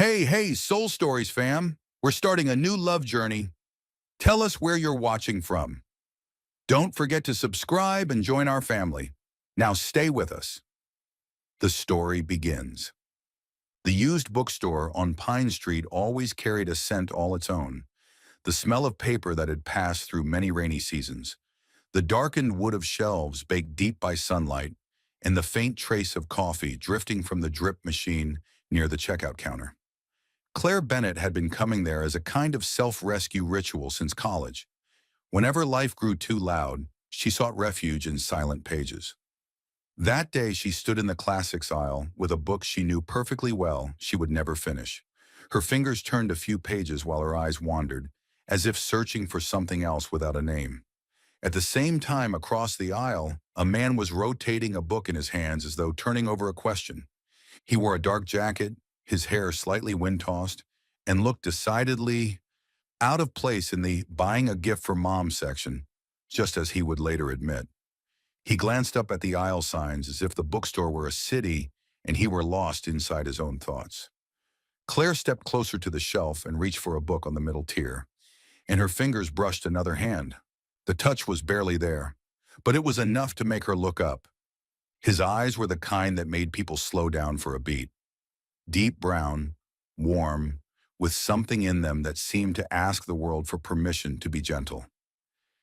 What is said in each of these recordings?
Hey, Soul Stories fam. We're starting a new love journey. Tell us where you're watching from. Don't forget to subscribe and join our family. Now stay with us. The story begins. The used bookstore on Pine Street always carried a scent all its own, the smell of paper that had passed through many rainy seasons, the darkened wood of shelves baked deep by sunlight, and the faint trace of coffee drifting from the drip machine near the checkout counter. Claire Bennett had been coming there as a kind of self-rescue ritual since college. Whenever life grew too loud, she sought refuge in silent pages. That day she stood in the classics aisle with a book she knew perfectly well she would never finish. Her fingers turned a few pages while her eyes wandered, as if searching for something else without a name. At the same time, across the aisle, a man was rotating a book in his hands as though turning over a question. He wore a dark jacket, his hair slightly wind-tossed, and looked decidedly out of place in the buying a gift for mom section, just as he would later admit. He glanced up at the aisle signs as if the bookstore were a city and he were lost inside his own thoughts. Claire stepped closer to the shelf and reached for a book on the middle tier, and her fingers brushed another hand. The touch was barely there, but it was enough to make her look up. His eyes were the kind that made people slow down for a beat. Deep brown, warm, with something in them that seemed to ask the world for permission to be gentle.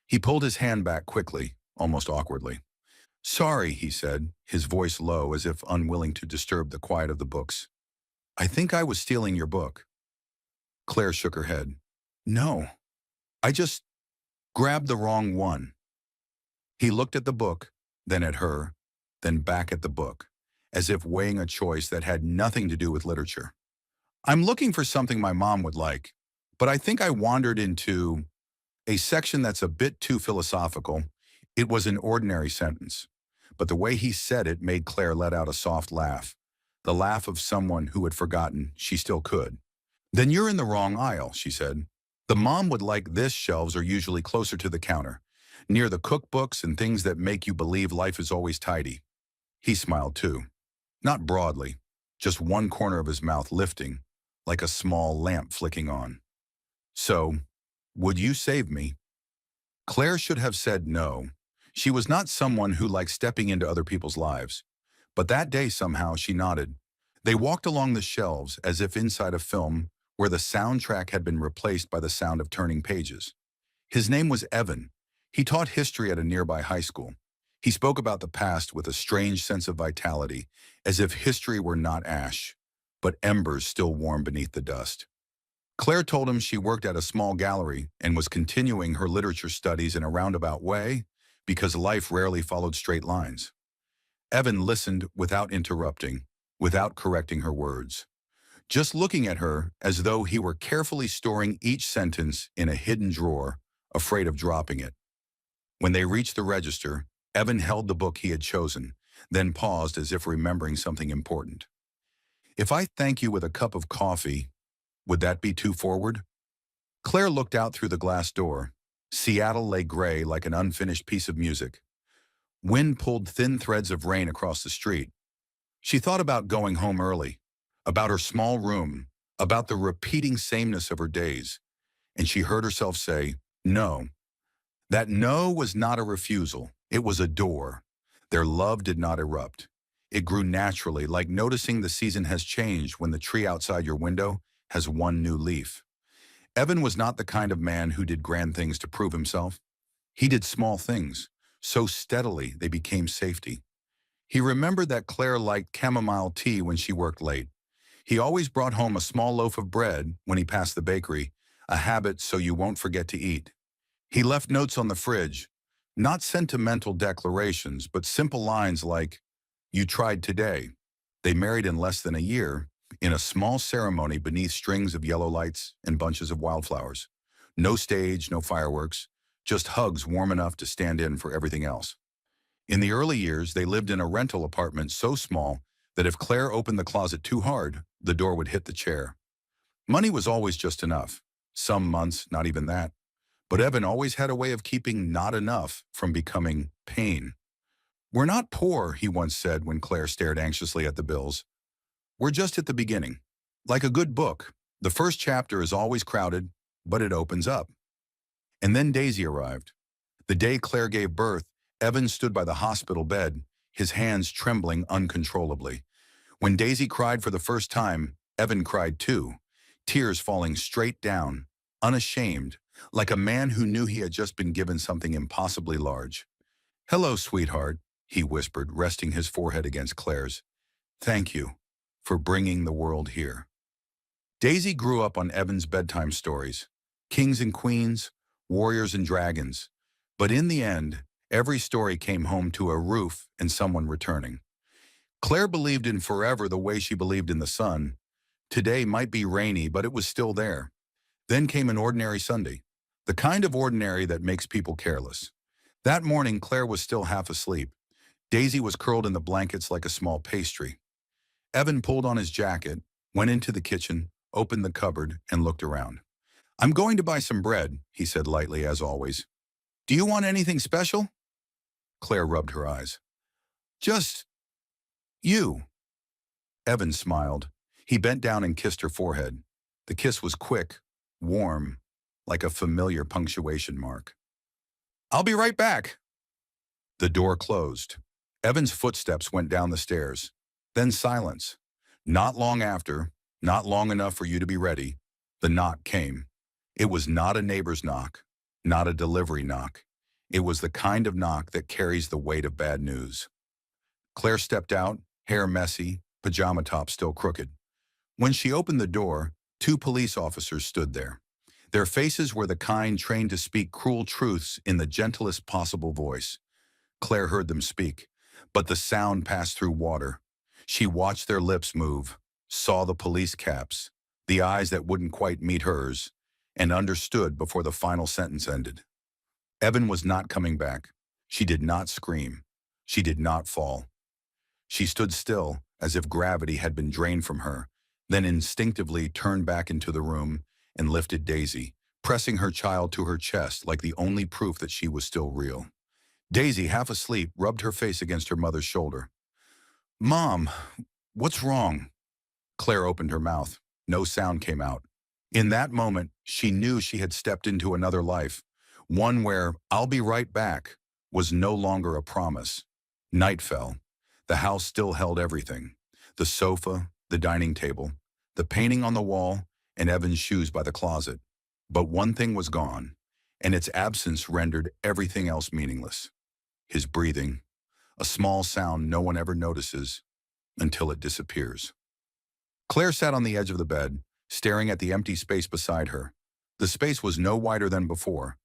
He pulled his hand back quickly, almost awkwardly. "Sorry," he said, his voice low as if unwilling to disturb the quiet of the books. "I think I was stealing your book." Claire shook her head. "No, I just grabbed the wrong one." He looked at the book, then at her, then back at the book, as if weighing a choice that had nothing to do with literature. "I'm looking for something my mom would like, but I think I wandered into a section that's a bit too philosophical." It was an ordinary sentence, but the way he said it made Claire let out a soft laugh, the laugh of someone who had forgotten she still could. "Then you're in the wrong aisle," she said. "The mom would like this shelves are usually closer to the counter, near the cookbooks and things that make you believe life is always tidy." He smiled too, not broadly, just one corner of his mouth lifting, like a small lamp flicking on. "So, would you save me?" Claire should have said no. She was not someone who liked stepping into other people's lives. But that day somehow she nodded. They walked along the shelves as if inside a film where the soundtrack had been replaced by the sound of turning pages. His name was Evan. He taught history at a nearby high school. He spoke about the past with a strange sense of vitality, as if history were not ash, but embers still warm beneath the dust. Claire told him she worked at a small gallery and was continuing her literature studies in a roundabout way because life rarely followed straight lines. Evan listened without interrupting, without correcting her words, just looking at her as though he were carefully storing each sentence in a hidden drawer, afraid of dropping it. When they reached the register, Evan held the book he had chosen, then paused as if remembering something important. "If I thank you with a cup of coffee, would that be too forward?" Claire looked out through the glass door. Seattle lay gray like an unfinished piece of music. Wind pulled thin threads of rain across the street. She thought about going home early, about her small room, about the repeating sameness of her days, and she heard herself say, "No." That no was not a refusal, it was a door. Their love did not erupt. It grew naturally, like noticing the season has changed when the tree outside your window has one new leaf. Evan was not the kind of man who did grand things to prove himself. He did small things, so steadily they became safety. He remembered that Claire liked chamomile tea when she worked late. He always brought home a small loaf of bread when he passed the bakery, a habit so you won't forget to eat. He left notes on the fridge, not sentimental declarations, but simple lines like, "You tried today." They married in less than a year, in a small ceremony beneath strings of yellow lights and bunches of wildflowers. No stage, no fireworks, just hugs warm enough to stand in for everything else. In the early years, they lived in a rental apartment so small that if Claire opened the closet too hard, the door would hit the chair. Money was always just enough. Some months, not even that. But Evan always had a way of keeping not enough from becoming pain. "We're not poor," he once said when Claire stared anxiously at the bills. "We're just at the beginning." Like a good book, the first chapter is always crowded, but it opens up. And then Daisy arrived. The day Claire gave birth, Evan stood by the hospital bed, his hands trembling uncontrollably. When Daisy cried for the first time, Evan cried too, tears falling straight down, unashamed, like a man who knew he had just been given something impossibly large. "Hello, sweetheart," he whispered, resting his forehead against Claire's. "Thank you for bringing the world here." Daisy grew up on Evan's bedtime stories, kings and queens, warriors and dragons. But in the end, every story came home to a roof and someone returning. Claire believed in forever the way she believed in the sun. Today might be rainy, but it was still there. Then came an ordinary Sunday, the kind of ordinary that makes people careless. That morning, Claire was still half asleep. Daisy was curled in the blankets like a small pastry. Evan pulled on his jacket, went into the kitchen, opened the cupboard, and looked around. "I'm going to buy some bread," he said lightly as always. "Do you want anything special?" Claire rubbed her eyes. "Just you." Evan smiled. He bent down and kissed her forehead. The kiss was quick, warm, like a familiar punctuation mark. "I'll be right back." The door closed. Evan's footsteps went down the stairs. Then silence. Not long after, not long enough for you to be ready, the knock came. It was not a neighbor's knock, not a delivery knock. It was the kind of knock that carries the weight of bad news. Claire stepped out, hair messy, pajama top still crooked. When she opened the door, two police officers stood there. Their faces were the kind trained to speak cruel truths in the gentlest possible voice. Claire heard them speak, but the sound passed through water. She watched their lips move, saw the police caps, the eyes that wouldn't quite meet hers, and understood before the final sentence ended. Evan was not coming back. She did not scream. She did not fall. She stood still, as if gravity had been drained from her, then instinctively turned back into the room and lifted Daisy, pressing her child to her chest like the only proof that she was still real. Daisy, half asleep, rubbed her face against her mother's shoulder. "Mom, what's wrong?" Claire opened her mouth. No sound came out. In that moment, she knew she had stepped into another life, one where "I'll be right back" was no longer a promise. Night fell. The house still held everything: the sofa, the dining table, the painting on the wall, and Evan's shoes by the closet. But one thing was gone, and its absence rendered everything else meaningless. His breathing, a small sound no one ever notices until it disappears. Claire sat on the edge of the bed, staring at the empty space beside her. The space was no wider than before,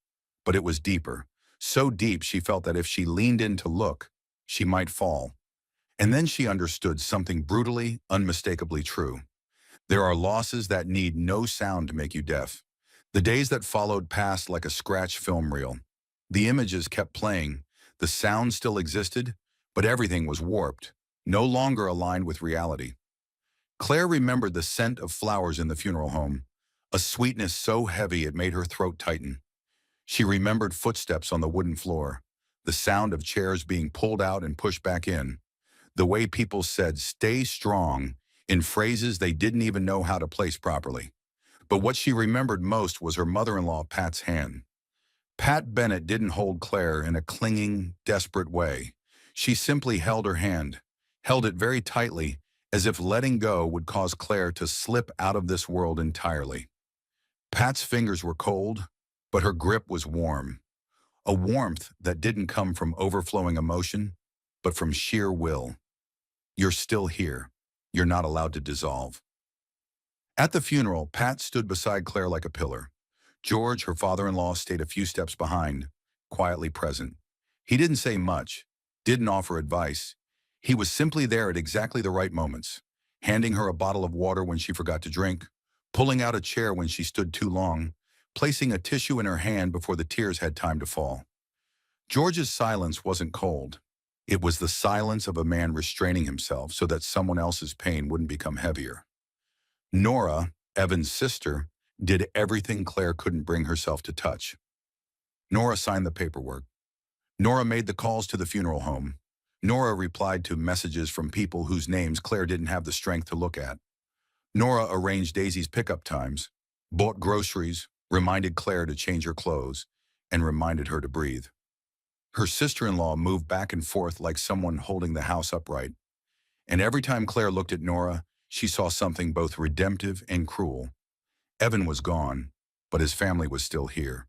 but it was deeper, so deep she felt that if she leaned in to look, she might fall. And then she understood something brutally, unmistakably true. There are losses that need no sound to make you deaf. The days that followed passed like a scratch film reel. The images kept playing, the sound still existed, but everything was warped, no longer aligned with reality. Claire remembered the scent of flowers in the funeral home, a sweetness so heavy it made her throat tighten. She remembered footsteps on the wooden floor, the sound of chairs being pulled out and pushed back in, the way people said "stay strong" in phrases they didn't even know how to place properly. But what she remembered most was her mother-in-law Pat's hand. Pat Bennett didn't hold Claire in a clinging, desperate way. She simply held her hand, held it very tightly, as if letting go would cause Claire to slip out of this world entirely. Pat's fingers were cold, but her grip was warm, a warmth that didn't come from overflowing emotion, but from sheer will. "You're still here. You're not allowed to dissolve." At the funeral, Pat stood beside Claire like a pillar. George, her father-in-law, stayed a few steps behind, quietly present. He didn't say much, didn't offer advice. He was simply there at exactly the right moments, handing her a bottle of water when she forgot to drink, pulling out a chair when she stood too long, placing a tissue in her hand before the tears had time to fall. George's silence wasn't cold. It was the silence of a man restraining himself so that someone else's pain wouldn't become heavier. Nora, Evan's sister, did everything Claire couldn't bring herself to touch. Nora signed the paperwork. Nora made the calls to the funeral home. Nora replied to messages from people whose names Claire didn't have the strength to look at. Nora arranged Daisy's pickup times, bought groceries, reminded Claire to change her clothes, and reminded her to breathe. Her sister-in-law moved back and forth like someone holding the house upright, and every time Claire looked at Nora, she saw something both redemptive and cruel. Evan was gone, but his family was still here.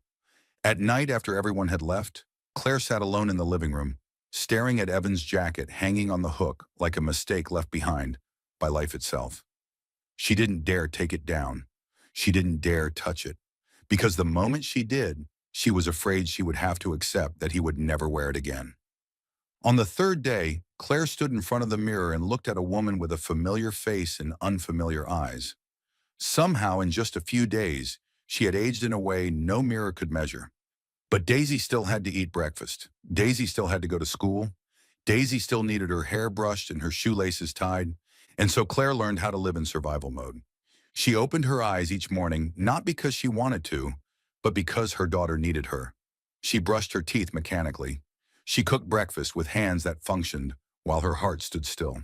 At night, after everyone had left, Claire sat alone in the living room, staring at Evan's jacket hanging on the hook like a mistake left behind by life itself. She didn't dare take it down. She didn't dare touch it, because the moment she did, she was afraid she would have to accept that he would never wear it again. On the third day, Claire stood in front of the mirror and looked at a woman with a familiar face and unfamiliar eyes. Somehow, in just a few days, she had aged in a way no mirror could measure. But Daisy still had to eat breakfast. Daisy still had to go to school. Daisy still needed her hair brushed and her shoelaces tied. And so Claire learned how to live in survival mode. She opened her eyes each morning, not because she wanted to, but because her daughter needed her. She brushed her teeth mechanically. She cooked breakfast with hands that functioned while her heart stood still.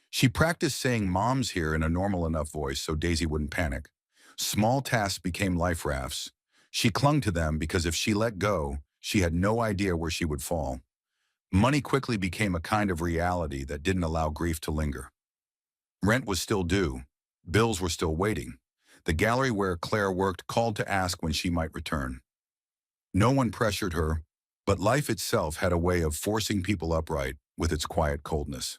She practiced saying "Mom's here" in a normal enough voice so Daisy wouldn't panic. Small tasks became life rafts. She clung to them because if she let go, she had no idea where she would fall. Money quickly became a kind of reality that didn't allow grief to linger. Rent was still due. Bills were still waiting. The gallery where Claire worked called to ask when she might return. No one pressured her, but life itself had a way of forcing people upright with its quiet coldness.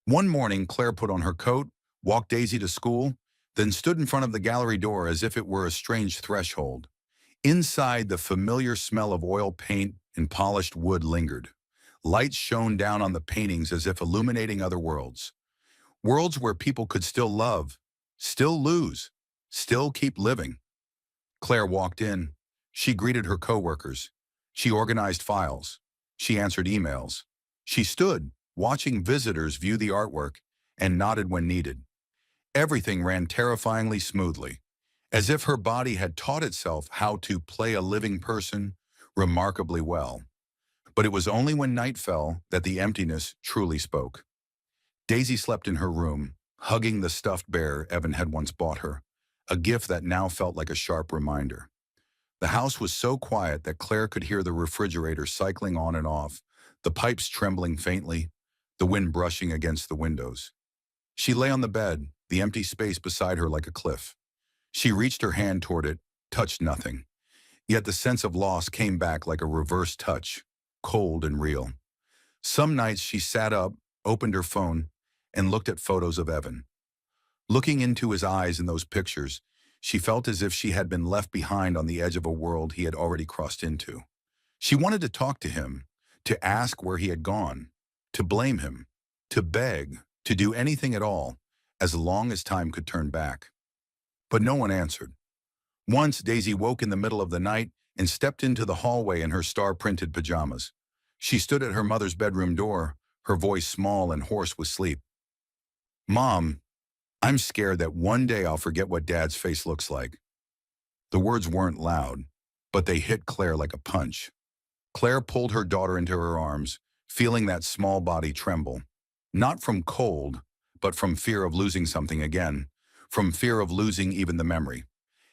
One morning, Claire put on her coat, walked Daisy to school, then stood in front of the gallery door as if it were a strange threshold. Inside, the familiar smell of oil paint and polished wood lingered. Lights shone down on the paintings as if illuminating other worlds. Worlds where people could still love, still lose, still keep living. Claire walked in. She greeted her coworkers. She organized files. She answered emails. She stood, watching visitors view the artwork, and nodded when needed. Everything ran terrifyingly smoothly, as if her body had taught itself how to play a living person remarkably well. But it was only when night fell that the emptiness truly spoke. Daisy slept in her room, hugging the stuffed bear Evan had once bought her, a gift that now felt like a sharp reminder. The house was so quiet that Claire could hear the refrigerator cycling on and off, the pipes trembling faintly, the wind brushing against the windows. She lay on the bed, the empty space beside her like a cliff. She reached her hand toward it, touched nothing. Yet the sense of loss came back like a reverse touch, cold and real. Some nights she sat up, opened her phone, and looked at photos of Evan. Looking into his eyes in those pictures, she felt as if she had been left behind on the edge of a world he had already crossed into. She wanted to talk to him, to ask where he had gone, to blame him, to beg, to do anything at all, as long as time could turn back. But no one answered. Once, Daisy woke in the middle of the night and stepped into the hallway in her star-printed pajamas. She stood at her mother's bedroom door, her voice small and hoarse with sleep. "Mom, I'm scared that one day I'll forget what Dad's face looks like." The words weren't loud, but they hit Claire like a punch. Claire pulled her daughter into her arms, feeling that small body tremble. Not from cold, but from fear of losing something again, from fear of losing even the memory.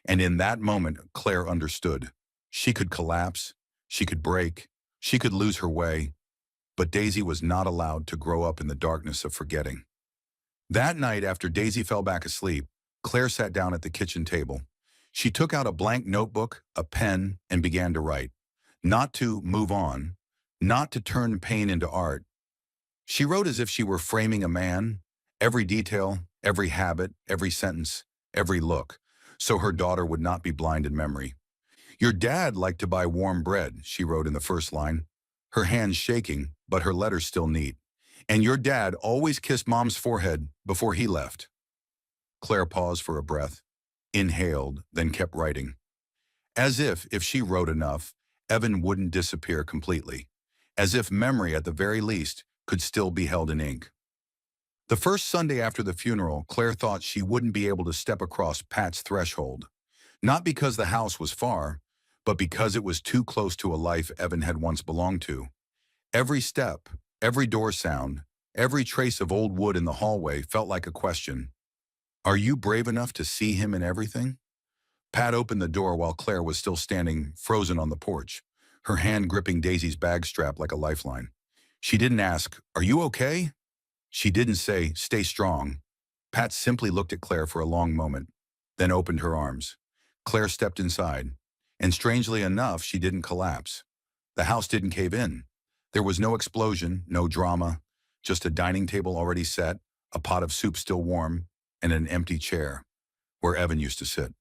And in that moment, Claire understood. She could collapse, she could break, she could lose her way, but Daisy was not allowed to grow up in the darkness of forgetting. That night, after Daisy fell back asleep, Claire sat down at the kitchen table. She took out a blank notebook, a pen, and began to write. Not to move on, not to turn pain into art. She wrote as if she were framing a man, every detail, every habit, every sentence, every look, so her daughter would not be blind in memory. "Your dad liked to buy warm bread," she wrote in the first line, her hands shaking, but her letters still neat. "And your dad always kissed Mom's forehead before he left." Claire paused for a breath, inhaled, then kept writing. As if she wrote enough, Evan wouldn't disappear completely. As if memory, at the very least, could still be held in ink. The first Sunday after the funeral, Claire thought she wouldn't be able to step across Pat's threshold. Not because the house was far, but because it was too close to a life Evan had once belonged to. Every step, every door sound, every trace of old wood in the hallway felt like a question. Are you brave enough to see him in everything? Pat opened the door while Claire was still standing frozen on the porch, her hand gripping Daisy's bag strap like a lifeline. She didn't ask, "Are you okay?" She didn't say, "Stay strong." Pat simply looked at Claire for a long moment, then opened her arms. Claire stepped inside, and strangely enough, she didn't collapse. The house didn't cave in. There was no explosion, no drama, just a dining table already set, a pot of soup still warm, and an empty chair where Evan used to sit.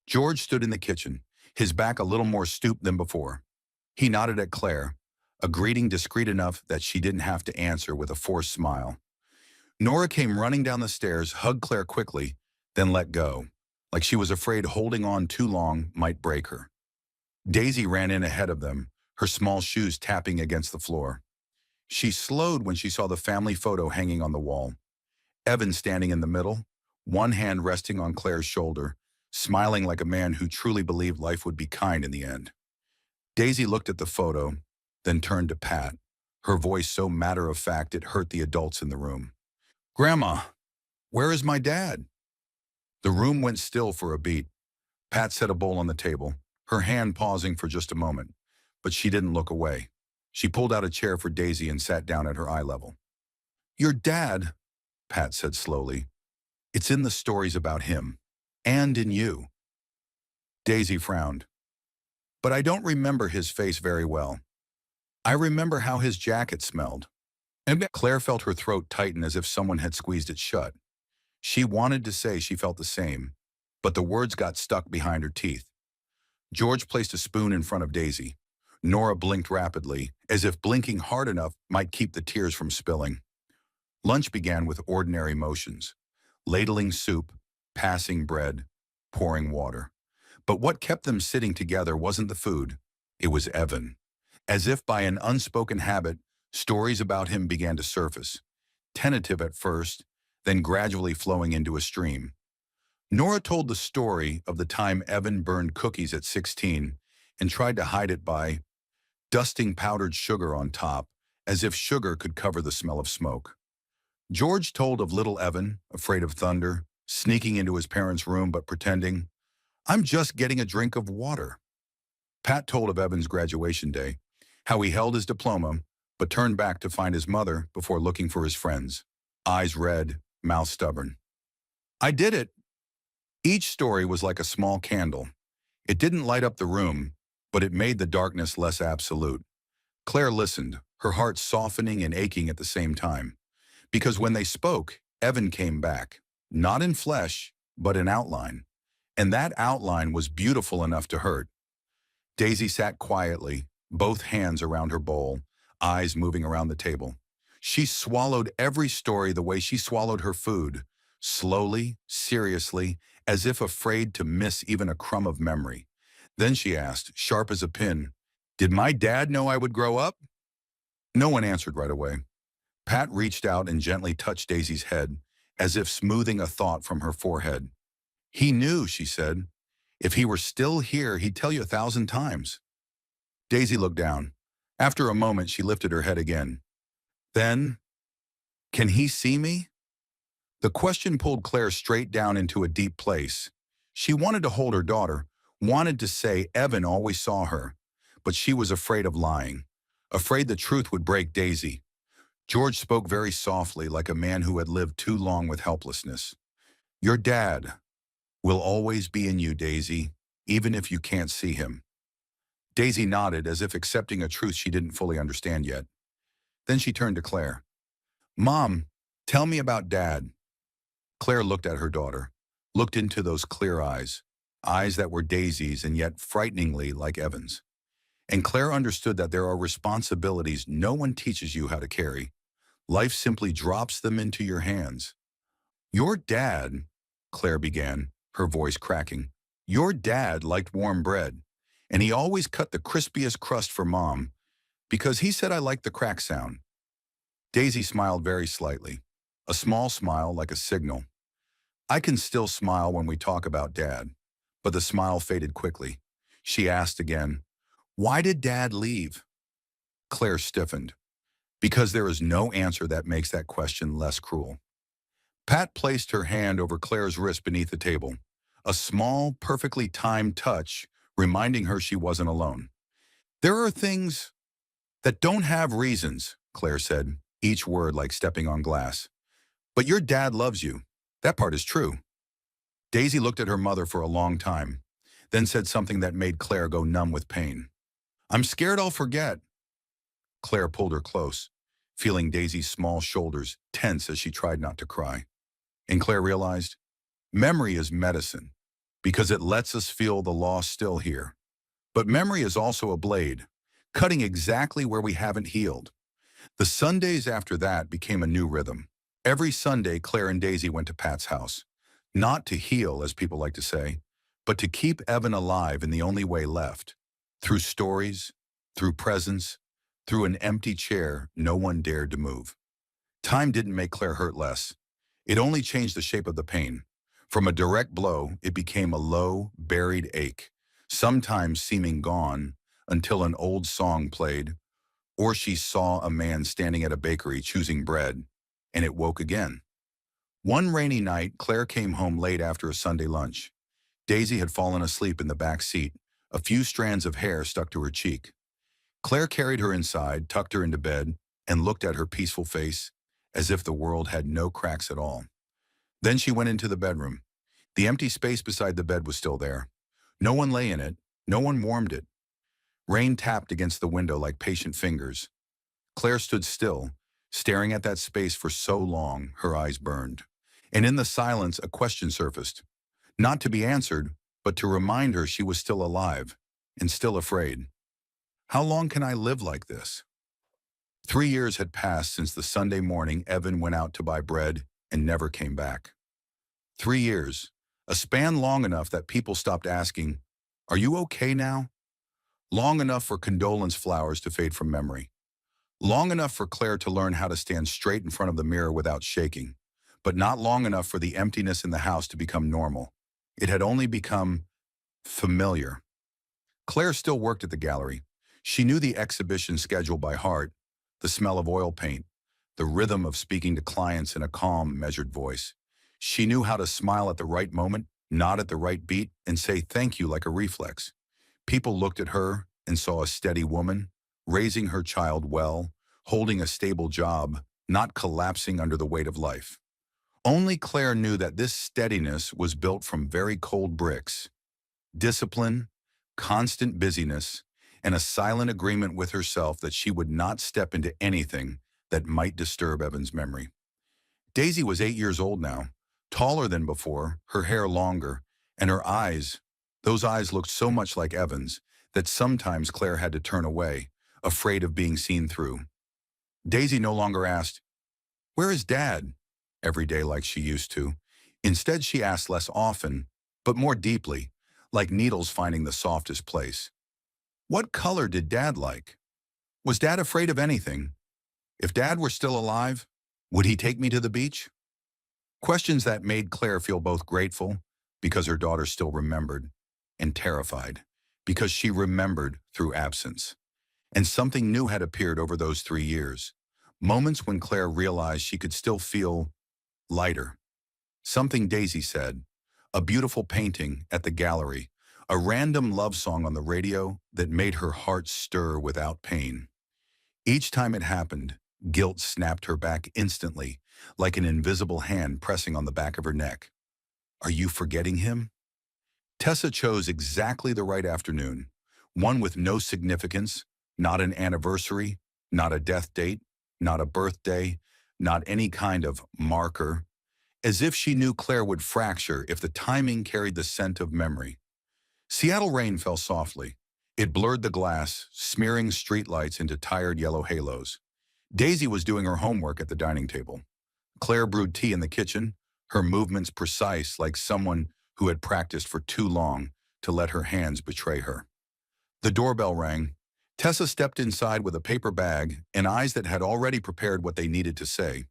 George stood in the kitchen, his back a little more stooped than before. He nodded at Claire, a greeting discreet enough that she didn't have to answer with a forced smile. Nora came running down the stairs, hugged Claire quickly, then let go, like she was afraid holding on too long might break her. Daisy ran in ahead of them, her small shoes tapping against the floor. She slowed when she saw the family photo hanging on the wall. Evan standing in the middle, one hand resting on Claire's shoulder, smiling like a man who truly believed life would be kind in the end. Daisy looked at the photo, then turned to Pat, her voice so matter-of-fact it hurt the adults in the room. "Grandma, where is my dad?" The room went still for a beat. Pat set a bowl on the table, her hand pausing for just a moment, but she didn't look away. She pulled out a chair for Daisy and sat down at her eye level. "Your dad," Pat said slowly, "it's in the stories about him, and in you." Daisy frowned. "But I don't remember his face very well. I remember how his jacket smelled." And Claire felt her throat tighten as if someone had squeezed it shut. She wanted to say she felt the same, but the words got stuck behind her teeth. George placed a spoon in front of Daisy. Nora blinked rapidly, as if blinking hard enough might keep the tears from spilling. Lunch began with ordinary motions, ladling soup, passing bread, pouring water. But what kept them sitting together wasn't the food, it was Evan. As if by an unspoken habit, stories about him began to surface, tentative at first, then gradually flowing into a stream. Nora told the story of the time Evan burned cookies at 16 and tried to hide it by dusting powdered sugar on top, as if sugar could cover the smell of smoke. George told of little Evan, afraid of thunder, sneaking into his parents' room but pretending, "I'm just getting a drink of water." Pat told of Evan's graduation day, how he held his diploma but turned back to find his mother before looking for his friends, eyes red, mouth stubborn. "I did it." Each story was like a small candle. It didn't light up the room, but it made the darkness less absolute. Claire listened, her heart softening and aching at the same time. Because when they spoke, Evan came back, not in flesh, but in outline. And that outline was beautiful enough to hurt. Daisy sat quietly, both hands around her bowl, eyes moving around the table. She swallowed every story the way she swallowed her food, slowly, seriously, as if afraid to miss even a crumb of memory. Then she asked, sharp as a pin, "Did my dad know I would grow up?" No one answered right away. Pat reached out and gently touched Daisy's head, as if smoothing a thought from her forehead. "He knew," she said. "If he were still here, he'd tell you 1,000 times." Daisy looked down. After a moment, she lifted her head again. "Then, can he see me?" The question pulled Claire straight down into a deep place. She wanted to hold her daughter, wanted to say Evan always saw her, but she was afraid of lying, afraid the truth would break Daisy. George spoke very softly, like a man who had lived too long with helplessness. "Your dad will always be in you, Daisy, even if you can't see him." Daisy nodded, as if accepting a truth she didn't fully understand yet. Then she turned to Claire. "Mom, tell me about Dad." Claire looked at her daughter, looked into those clear eyes, eyes that were Daisy's and yet frighteningly like Evan's. And Claire understood that there are responsibilities no one teaches you how to carry. Life simply drops them into your hands. "Your dad," Claire began, her voice cracking, "your dad liked warm bread, and he always cut the crispiest crust for Mom, because he said I liked the crack sound." Daisy smiled very slightly, a small smile like a signal. I can still smile when we talk about Dad, but the smile faded quickly. She asked again, "Why did Dad leave?" Claire stiffened. Because there is no answer that makes that question less cruel. Pat placed her hand over Claire's wrist beneath the table, a small, perfectly timed touch reminding her she wasn't alone. There are things that don't have reasons, Claire said, each word like stepping on glass. But your dad loves you. That part is true. Daisy looked at her mother for a long time, then said something that made Claire go numb with pain. I'm scared I'll forget. Claire pulled her close, feeling Daisy's small shoulders tense as she tried not to cry. And Claire realized, memory is medicine, because it lets us feel the loss still here. But memory is also a blade, cutting exactly where we haven't healed. The Sundays after that became a new rhythm. Every Sunday, Claire and Daisy went to Pat's house. Not to heal, as people like to say, but to keep Evan alive in the only way left. Through stories, through presence, through an empty chair no one dared to move. Time didn't make Claire hurt less. It only changed the shape of the pain. From a direct blow, it became a low, buried ache, sometimes seeming gone until an old song played, or she saw a man standing at a bakery choosing bread, and it woke again. One rainy night, Claire came home late after a Sunday lunch. Daisy had fallen asleep in the back seat, a few strands of hair stuck to her cheek. Claire carried her inside, tucked her into bed, and looked at her peaceful face as if the world had no cracks at all. Then she went into the bedroom. The empty space beside the bed was still there. No one lay in it. No one warmed it. Rain tapped against the window like patient fingers. Claire stood still, staring at that space for so long, her eyes burned. And in the silence, a question surfaced. Not to be answered, but to remind her she was still alive and still afraid. How long can I live like this? 3 years had passed since the Sunday morning Evan went out to buy bread and never came back. 3 years, a span long enough that people stopped asking, "Are you okay now?" Long enough for condolence flowers to fade from memory. Long enough for Claire to learn how to stand straight in front of the mirror without shaking, but not long enough for the emptiness in the house to become normal. It had only become familiar. Claire still worked at the gallery. She knew the exhibition schedule by heart, the smell of oil paint, the rhythm of speaking to clients in a calm, measured voice. She knew how to smile at the right moment, nod at the right beat, and say thank you like a reflex. People looked at her and saw a steady woman, raising her child well, holding a stable job, not collapsing under the weight of life. Only Claire knew that this steadiness was built from very cold bricks. Discipline, constant busyness, and a silent agreement with herself that she would not step into anything that might disturb Evan's memory. Daisy was 8 years old now, taller than before, her hair longer, and her eyes, those eyes looked so much like Evan's that sometimes Claire had to turn away, afraid of being seen through. Daisy no longer asked, "Where is Dad?" every day like she used to. Instead, she asked less often, but more deeply, like needles finding the softest place. What color did Dad like? Was Dad afraid of anything? If Dad were still alive, would he take me to the beach? Questions that made Claire feel both grateful, because her daughter still remembered, and terrified, because she remembered through absence. And something new had appeared over those 3 years. Moments when Claire realized she could still feel lighter. Something Daisy said, a beautiful painting at the gallery, a random love song on the radio that made her heart stir without pain. Each time it happened, guilt snapped her back instantly, like an invisible hand pressing on the back of her neck. Are you forgetting him? Tessa chose exactly the right afternoon, one with no significance, not an anniversary, not a death date, not a birthday, not any kind of marker, as if she knew Claire would fracture if the timing carried the scent of memory. Seattle rain fell softly. It blurred the glass, smearing streetlights into tired yellow halos. Daisy was doing her homework at the dining table. Claire brewed tea in the kitchen, her movements precise like someone who had practiced for too long to let her hands betray her. The doorbell rang. Tessa stepped inside with a paper bag and eyes that had already prepared what they needed to say.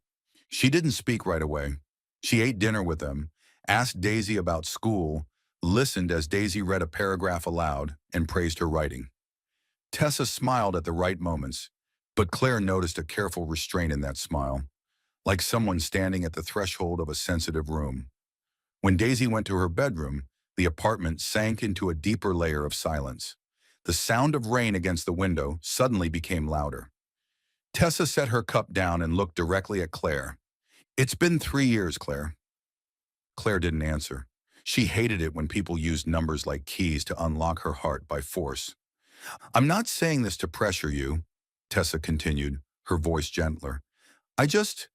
She didn't speak right away. She ate dinner with them, asked Daisy about school, listened as Daisy read a paragraph aloud, and praised her writing. Tessa smiled at the right moments, but Claire noticed a careful restraint in that smile. like someone standing at the threshold of a sensitive room. When Daisy went to her bedroom, the apartment sank into a deeper layer of silence. The sound of rain against the window suddenly became louder. Tessa set her cup down and looked directly at Claire. "It's been 3 years, Claire." Claire didn't answer. She hated it when people used numbers like keys to unlock her heart by force. "I'm not saying this to pressure you," Tessa continued, her voice gentler. "I just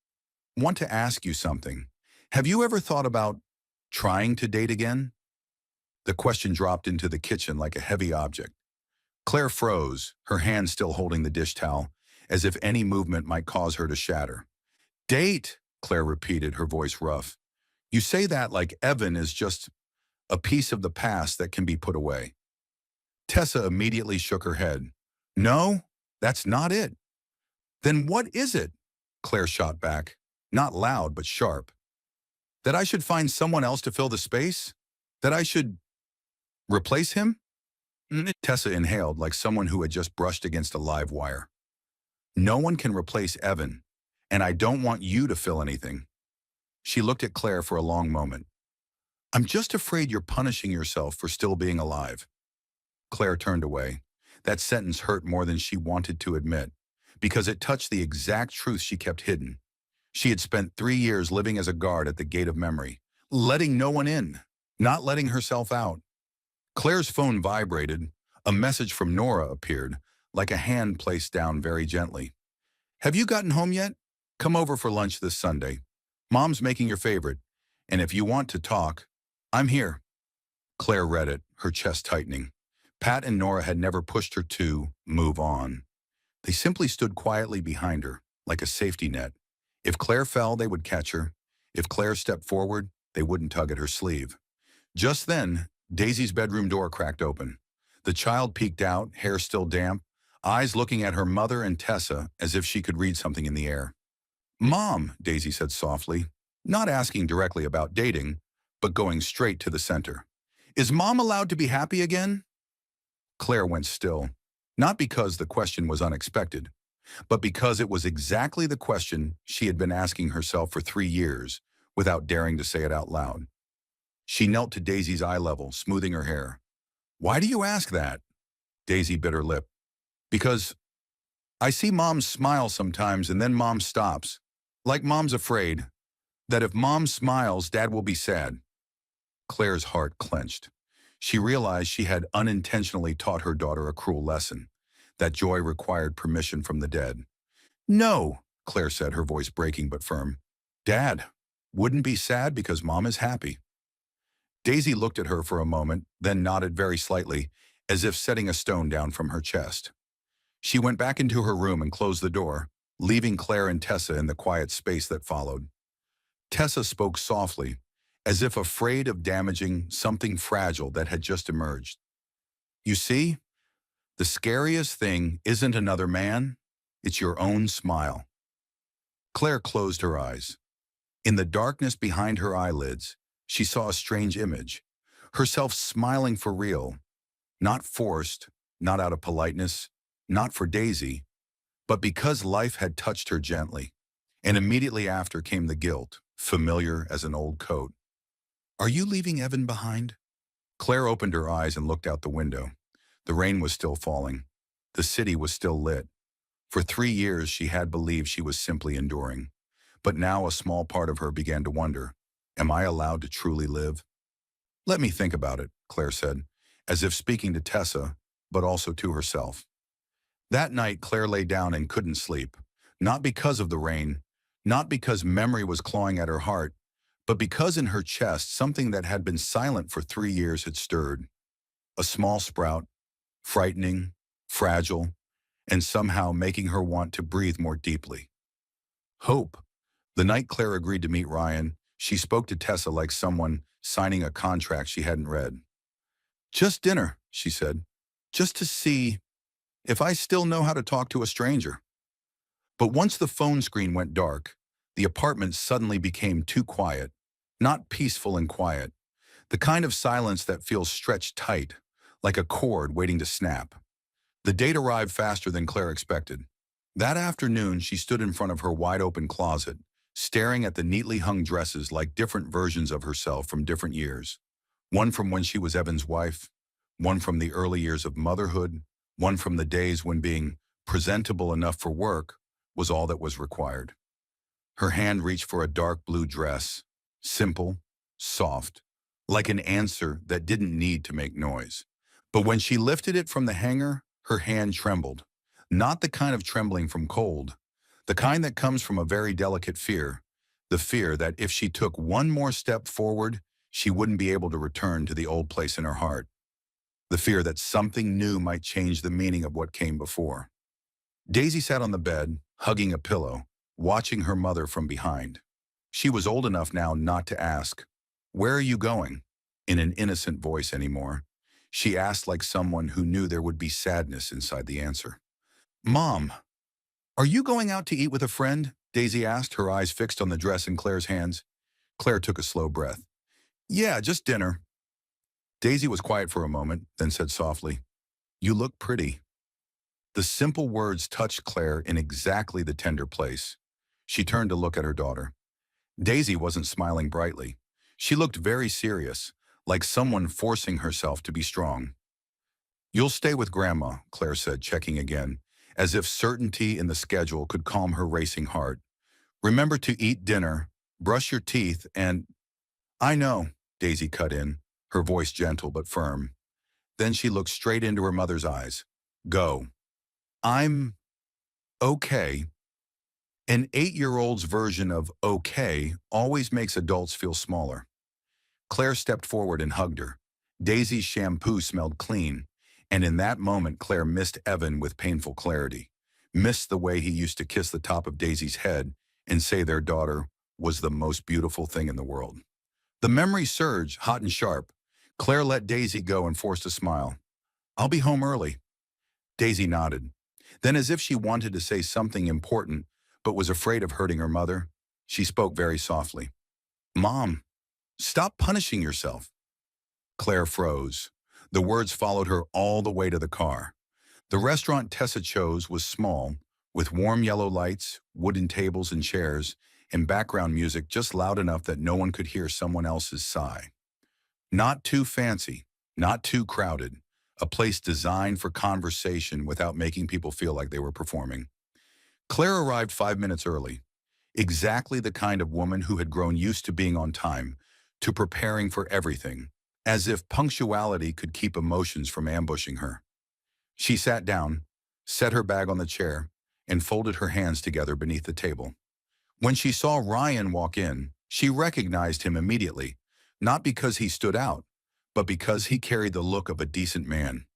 want to ask you something. Have you ever thought about trying to date again?" The question dropped into the kitchen like a heavy object. Claire froze, her hand still holding the dish towel, as if any movement might cause her to shatter. "Date," Claire repeated, her voice rough. "You say that like Evan is just a piece of the past that can be put away." Tessa immediately shook her head. "No, that's not it." "Then what is it?" Claire shot back, not loud but sharp. "That I should find someone else to fill the space? That I should replace him?" Tessa inhaled like someone who had just brushed against a live wire. "No one can replace Evan, and I don't want you to fill anything." She looked at Claire for a long moment. "I'm just afraid you're punishing yourself for still being alive." Claire turned away. That sentence hurt more than she wanted to admit, because it touched the exact truth she kept hidden. She had spent 3 years living as a guard at the gate of memory, letting no one in, not letting herself out. Claire's phone vibrated. A message from Nora appeared, like a hand placed down very gently. "Have you gotten home yet? Come over for lunch this Sunday. Mom's making your favorite, and if you want to talk, I'm here." Claire read it, her chest tightening. Pat and Nora had never pushed her to move on. They simply stood quietly behind her, like a safety net. If Claire fell, they would catch her. If Claire stepped forward, they wouldn't tug at her sleeve. Just then, Daisy's bedroom door cracked open. The child peeked out, hair still damp, eyes looking at her mother and Tessa as if she could read something in the air. "Mom," Daisy said softly, not asking directly about dating, but going straight to the center. "Is Mom allowed to be happy again?" Claire went still, not because the question was unexpected, but because it was exactly the question she had been asking herself for 3 years without daring to say it out loud. She knelt to Daisy's eye level, smoothing her hair. "Why do you ask that?" Daisy bit her lip. "Because I see Mom smile sometimes and then Mom stops. Like Mom's afraid that if Mom smiles, Dad will be sad." Claire's heart clenched. She realized she had unintentionally taught her daughter a cruel lesson, that joy required permission from the dead. "No," Claire said, her voice breaking but firm. "Dad wouldn't be sad because Mom is happy." Daisy looked at her for a moment, then nodded very slightly, as if setting a stone down from her chest. She went back into her room and closed the door, leaving Claire and Tessa in the quiet space that followed. Tessa spoke softly, as if afraid of damaging something fragile that had just emerged. "You see, the scariest thing isn't another man, it's your own smile." Claire closed her eyes. In the darkness behind her eyelids, she saw a strange image, herself smiling for real, not forced, not out of politeness, not for Daisy, but because life had touched her gently. And immediately after came the guilt, familiar as an old coat. "Are you leaving Evan behind?" Claire opened her eyes and looked out the window. The rain was still falling. The city was still lit. For 3 years she had believed she was simply enduring. But now a small part of her began to wonder, am I allowed to truly live? "Let me think about it," Claire said, as if speaking to Tessa, but also to herself. That night, Claire lay down and couldn't sleep, not because of the rain, not because memory was clawing at her heart, but because in her chest something that had been silent for 3 years had stirred. A small sprout, frightening, fragile, and somehow making her want to breathe more deeply. Hope. The night Claire agreed to meet Ryan, she spoke to Tessa like someone signing a contract she hadn't read. "Just dinner," she said, "just to see if I still know how to talk to a stranger." But once the phone screen went dark, the apartment suddenly became too quiet, not peaceful and quiet, the kind of silence that feels stretched tight, like a cord waiting to snap. The date arrived faster than Claire expected. That afternoon, she stood in front of her wide-open closet, staring at the neatly hung dresses like different versions of herself from different years. One from when she was Evan's wife, one from the early years of motherhood, one from the days when being presentable enough for work was all that was required. Her hand reached for a dark blue dress, simple, soft, like an answer that didn't need to make noise. But when she lifted it from the hanger, her hand trembled. Not the kind of trembling from cold, the kind that comes from a very delicate fear, the fear that if she took one more step forward, she wouldn't be able to return to the old place in her heart. The fear that something new might change the meaning of what came before. Daisy sat on the bed, hugging a pillow, watching her mother from behind. She was old enough now not to ask, "Where are you going?" in an innocent voice anymore. She asked like someone who knew there would be sadness inside the answer. "Mom, are you going out to eat with a friend?" Daisy asked, her eyes fixed on the dress in Claire's hands. Claire took a slow breath. "Yeah, just dinner." Daisy was quiet for a moment, then said softly, "You look pretty." The simple words touched Claire in exactly the tender place. She turned to look at her daughter. Daisy wasn't smiling brightly. She looked very serious, like someone forcing herself to be strong. "You'll stay with Grandma," Claire said, checking again, as if certainty in the schedule could calm her racing heart. "Remember to eat dinner, brush your teeth, and—" "I know," Daisy cut in, her voice gentle but firm. Then she looked straight into her mother's eyes. "Go." "I'm okay." An 8-year-old's version of okay always makes adults feel smaller. Claire stepped forward and hugged her. Daisy's shampoo smelled clean, and in that moment Claire missed Evan with painful clarity, missed the way he used to kiss the top of Daisy's head and say their daughter was the most beautiful thing in the world. The memory surged, hot and sharp. Claire let Daisy go and forced a smile. "I'll be home early." Daisy nodded. Then, as if she wanted to say something important but was afraid of hurting her mother, she spoke very softly. "Mom, stop punishing yourself." Claire froze. The words followed her all the way to the car. The restaurant Tessa chose was small, with warm yellow lights, wooden tables and chairs, and background music just loud enough that no one could hear someone else's sigh. Not too fancy, not too crowded, a place designed for conversation without making people feel like they were performing. Claire arrived 5 minutes early, exactly the kind of woman who had grown used to being on time, to preparing for everything, as if punctuality could keep emotions from ambushing her. She sat down, set her bag on the chair, and folded her hands together beneath the table. When she saw Ryan walk in, she recognized him immediately, not because he stood out, but because he carried the look of a decent man.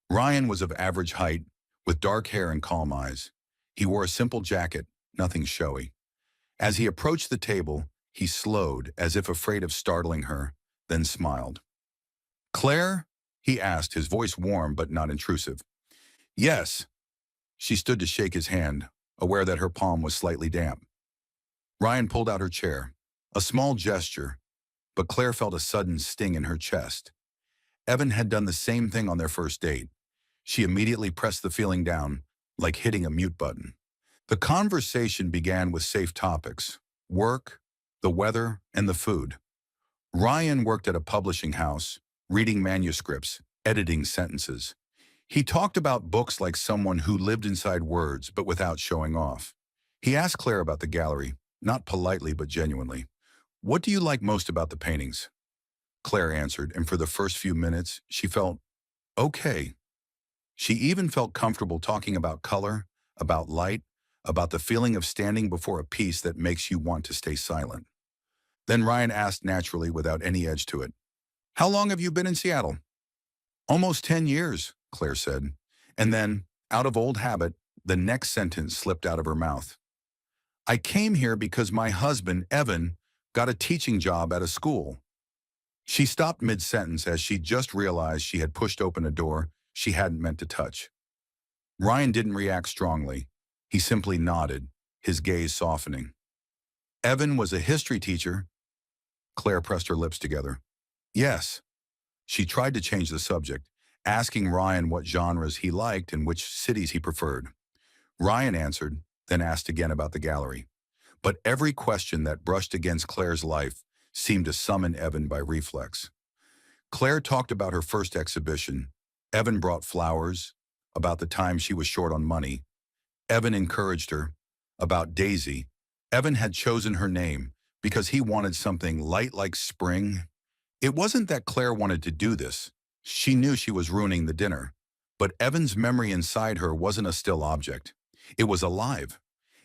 Ryan was of average height, with dark hair and calm eyes. He wore a simple jacket, nothing showy. As he approached the table, he slowed, as if afraid of startling her, then smiled. "Claire?" he asked, his voice warm but not intrusive. "Yes." She stood to shake his hand, aware that her palm was slightly damp. Ryan pulled out her chair, a small gesture, but Claire felt a sudden sting in her chest. Evan had done the same thing on their first date. She immediately pressed the feeling down, like hitting a mute button. The conversation began with safe topics: work, the weather, and the food. Ryan worked at a publishing house, reading manuscripts, editing sentences. He talked about books like someone who lived inside words but without showing off. He asked Claire about the gallery, not politely but genuinely. "What do you like most about the paintings?" Claire answered, and for the first few minutes, she felt okay. She even felt comfortable talking about color, about light, about the feeling of standing before a piece that makes you want to stay silent. Then Ryan asked naturally without any edge to it, "How long have you been in Seattle?" "Almost 10 years, Claire said. And then, out of old habit, the next sentence slipped out of her mouth. "I came here because my husband, Evan, got a teaching job at a school." She stopped mid-sentence as she just realized she had pushed open a door she hadn't meant to touch. Ryan didn't react strongly. He simply nodded, his gaze softening. "Evan was a history teacher." Claire pressed her lips together. "Yes." She tried to change the subject, asking Ryan what genres he liked and which cities he preferred. Ryan answered, then asked again about the gallery. But every question that brushed against Claire's life seemed to summon Evan by reflex. Claire talked about her first exhibition. Evan brought flowers, about the time she was short on money. Evan encouraged her. About Daisy, Evan had chosen her name because he wanted something light like spring. It wasn't that Claire wanted to do this. She knew she was ruining the dinner. But Evan's memory inside her wasn't a still object. It was alive,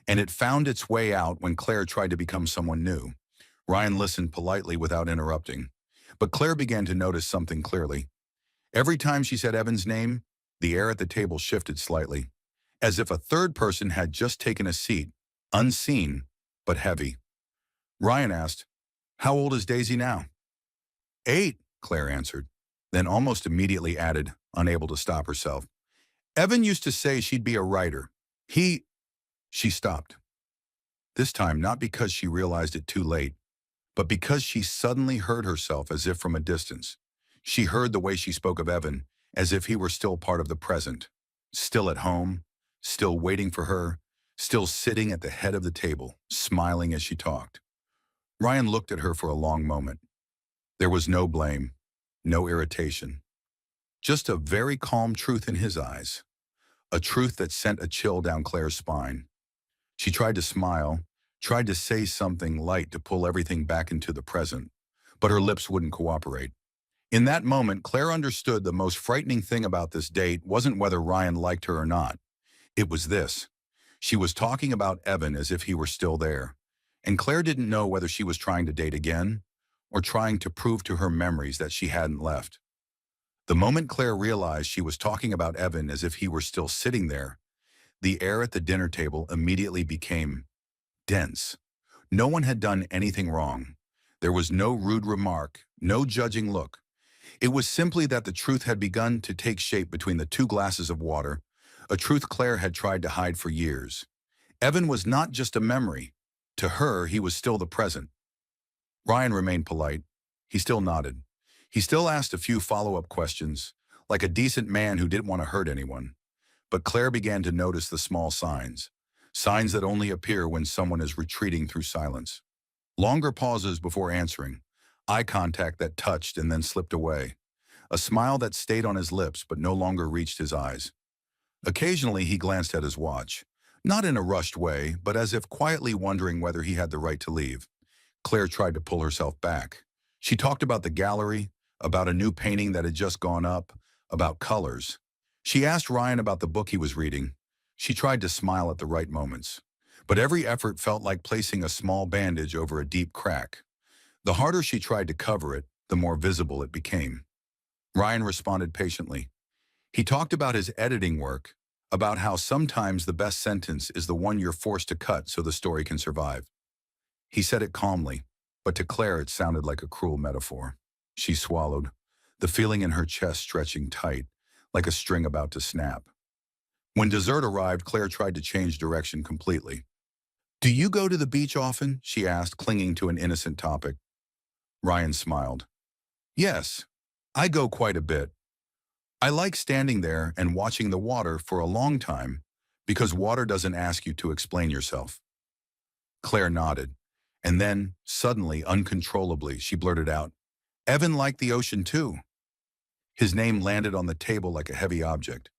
and it found its way out when Claire tried to become someone new. Ryan listened politely without interrupting. But Claire began to notice something clearly. Every time she said Evan's name, the air at the table shifted slightly, as if a third person had just taken a seat, unseen, but heavy. Ryan asked, "How old is Daisy now?" 8, Claire answered, then almost immediately added, unable to stop herself. Evan used to say she'd be a writer. She stopped. This time not because she realized it too late, but because she suddenly heard herself as if from a distance. She heard the way she spoke of Evan, as if he were still part of the present, still at home, still waiting for her, still sitting at the head of the table, smiling as she talked. Ryan looked at her for a long moment. There was no blame, no irritation, just a very calm truth in his eyes, a truth that sent a chill down Claire's spine. She tried to smile, tried to say something light to pull everything back into the present, but her lips wouldn't cooperate. In that moment, Claire understood the most frightening thing about this date wasn't whether Ryan liked her or not. It was this. She was talking about Evan as if he were still there, and Claire didn't know whether she was trying to date again or trying to prove to her memories that she hadn't left. The moment Claire realized she was talking about Evan as if he were still sitting there, the air at the dinner table immediately became dense. No one had done anything wrong. There was no rude remark, no judging look. It was simply that the truth had begun to take shape between the two glasses of water, a truth Claire had tried to hide for years. Evan was not just a memory. To her, he was still the present. Ryan remained polite. He still nodded. He still asked a few follow-up questions, like a decent man who didn't want to hurt anyone. But Claire began to notice the small signs, signs that only appear when someone is retreating through silence. Longer pauses before answering, eye contact that touched and then slipped away, a smile that stayed on his lips but no longer reached his eyes. Occasionally he glanced at his watch, not in a rushed way, but as if quietly wondering whether he had the right to leave. Claire tried to pull herself back. She talked about the gallery, about a new painting that had just gone up, about colors. She asked Ryan about the book he was reading. She tried to smile at the right moments, but every effort felt like placing a small bandage over a deep crack. The harder she tried to cover it, the more visible it became. Ryan responded patiently. He talked about his editing work, about how sometimes the best sentence is the one you're forced to cut so the story can survive. He said it calmly, but to Claire it sounded like a cruel metaphor. She swallowed, the feeling in her chest stretching tight, like a string about to snap. When dessert arrived, Claire tried to change direction completely. "Do you go to the beach often?" she asked, clinging to an innocent topic. Ryan smiled. "Yes, I go quite a bit. I like standing there and watching the water for a long time because water doesn't ask you to explain yourself." Claire nodded, and then, suddenly, uncontrollably, she blurted out, "Evan liked the ocean too." His name landed on the table like a heavy object.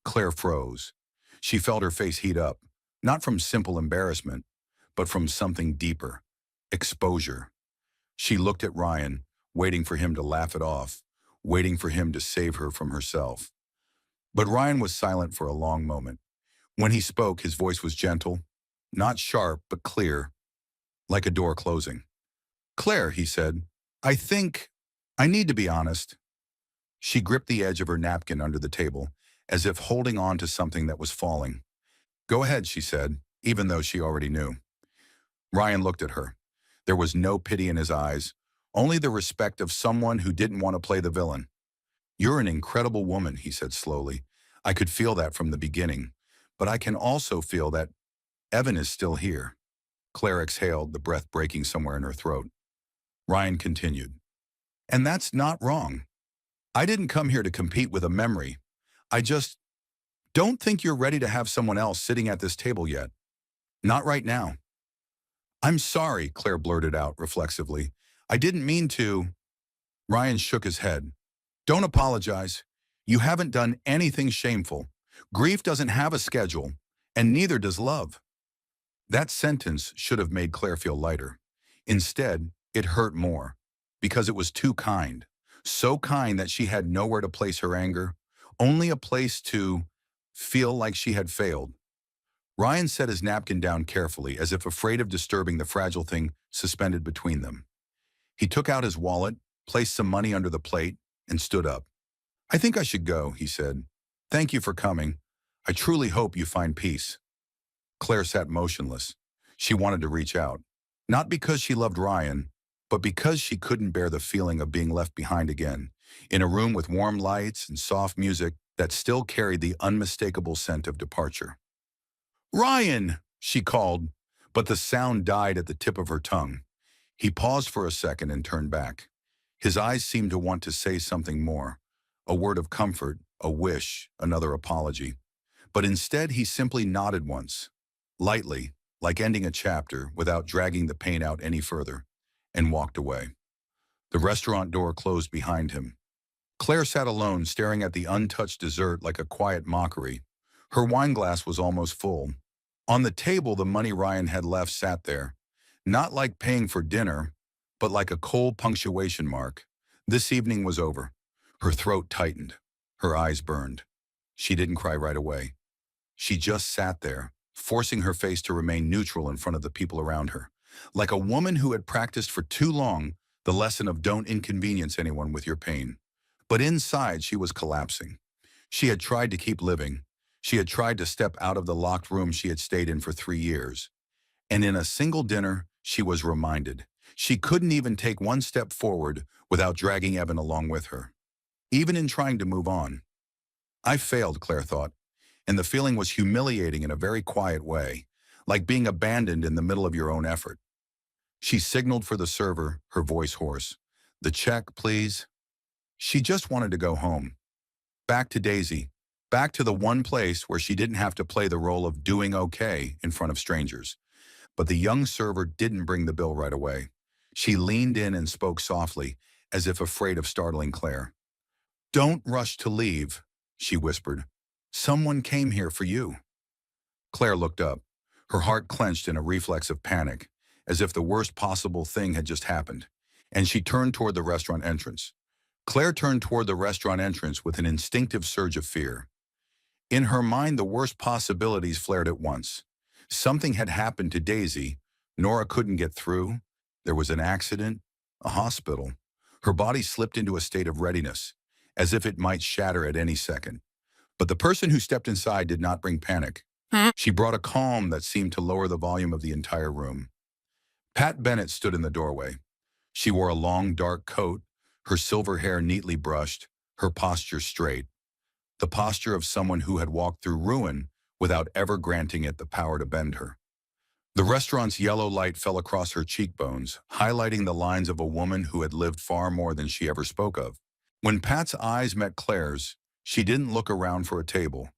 Claire froze. She felt her face heat up, not from simple embarrassment, but from something deeper, exposure. She looked at Ryan, waiting for him to laugh it off, waiting for him to save her from herself. But Ryan was silent for a long moment. When he spoke, his voice was gentle, not sharp, but clear, like a door closing. "Claire," he said, I need to be honest." She gripped the edge of her napkin under the table, as if holding on to something that was falling. "Go ahead," she said, even though she already knew. Ryan looked at her. There was no pity in his eyes, only the respect of someone who didn't want to play the villain. "You're an incredible woman," he said slowly. "I could feel that from the beginning, but I can also feel that Evan is still here." Claire exhaled, the breath breaking somewhere in her throat. Ryan continued, "And that's not wrong. I didn't come here to compete with a memory. I just don't think you're ready to have someone else sitting at this table yet. Not right now." I'm sorry, Claire blurted out reflexively. I didn't mean to. Ryan shook his head. Don't apologize. You haven't done anything shameful. Grief doesn't have a schedule, and neither does love. That sentence should have made Claire feel lighter. Instead, it hurt more, because it was too kind. So kind that she had nowhere to place her anger, only a place to feel like she had failed. Ryan set his napkin down carefully, as if afraid of disturbing the fragile thing suspended between them. He took out his wallet, placed some money under the plate, and stood up. I think I should go, he said. Thank you for coming. I truly hope you find peace. Claire sat motionless. She wanted to reach out. Not because she loved Ryan, but because she couldn't bear the feeling of being left behind again, in a room with warm lights and soft music that still carried the unmistakable scent of departure. Ryan, she called, but the sound died at the tip of her tongue. He paused for a second and turned back. His eyes seemed to want to say something more, a word of comfort, a wish, another apology. But instead he simply nodded once, lightly, like ending a chapter without dragging the pain out any further, and walked away. The restaurant door closed behind him. Claire sat alone, staring at the untouched dessert like a quiet mockery. Her wineglass was almost full. On the table, the money Ryan had left sat there, not like paying for dinner, but like a cold punctuation mark. This evening was over. Her throat tightened. Her eyes burned. She didn't cry right away. She just sat there, forcing her face to remain neutral in front of the people around her, like a woman who had practiced for too long the lesson of don't inconvenience anyone with your pain. But inside, she was collapsing. She had tried to keep living. She had tried to step out of the locked room she had stayed in for 3 years. And in a single dinner, she was reminded. She couldn't even take one step forward without dragging Evan along with her. Even in trying to move on. I failed, Claire thought, and the feeling was humiliating in a very quiet way, like being abandoned in the middle of your own effort. She signaled for the server, her voice hoarse. The check, please. She just wanted to go home. Back to Daisy. Back to the one place where she didn't have to play the role of doing okay in front of strangers. But the young server didn't bring the bill right away. She leaned in and spoke softly, as if afraid of startling Claire. Don't rush to leave, she whispered. Someone came here for you. Claire looked up, her heart clenched in a reflex of panic, as if the worst possible thing had just happened, and she turned toward the restaurant entrance. Claire turned toward the restaurant entrance with an instinctive surge of fear. In her mind, the worst possibilities flared at once. Something had happened to Daisy. Nora couldn't get through. There was an accident, a hospital. Her body slipped into a state of readiness, as if it might shatter at any second. But the person who stepped inside did not bring panic. She brought a calm that seemed to lower the volume of the entire room. Pat Bennett stood in the doorway. She wore a long, dark coat, her silver hair neatly brushed, her posture straight. The posture of someone who had walked through ruin without ever granting it the power to bend her. The restaurant's yellow light fell across her cheekbones, highlighting the lines of a woman who had lived far more than she ever spoke of. When Pat's eyes met Claire's, she didn't look around for a table.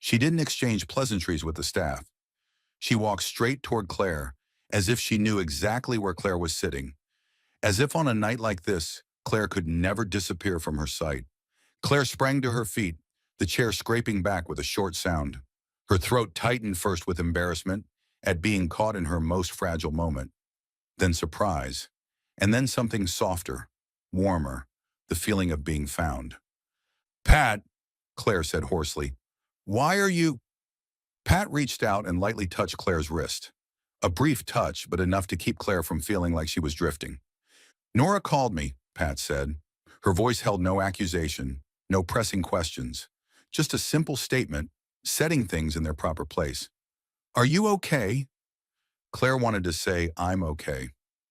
She didn't exchange pleasantries with the staff. She walked straight toward Claire, as if she knew exactly where Claire was sitting. As if on a night like this, Claire could never disappear from her sight. Claire sprang to her feet, the chair scraping back with a short sound. Her throat tightened first with embarrassment at being caught in her most fragile moment, then surprise, and then something softer, warmer, the feeling of being found. Pat, Claire said hoarsely, why are you? Pat reached out and lightly touched Claire's wrist. A brief touch, but enough to keep Claire from feeling like she was drifting. Nora called me, Pat said. Her voice held no accusation, no pressing questions, just a simple statement, setting things in their proper place. Are you okay? Claire wanted to say, I'm okay.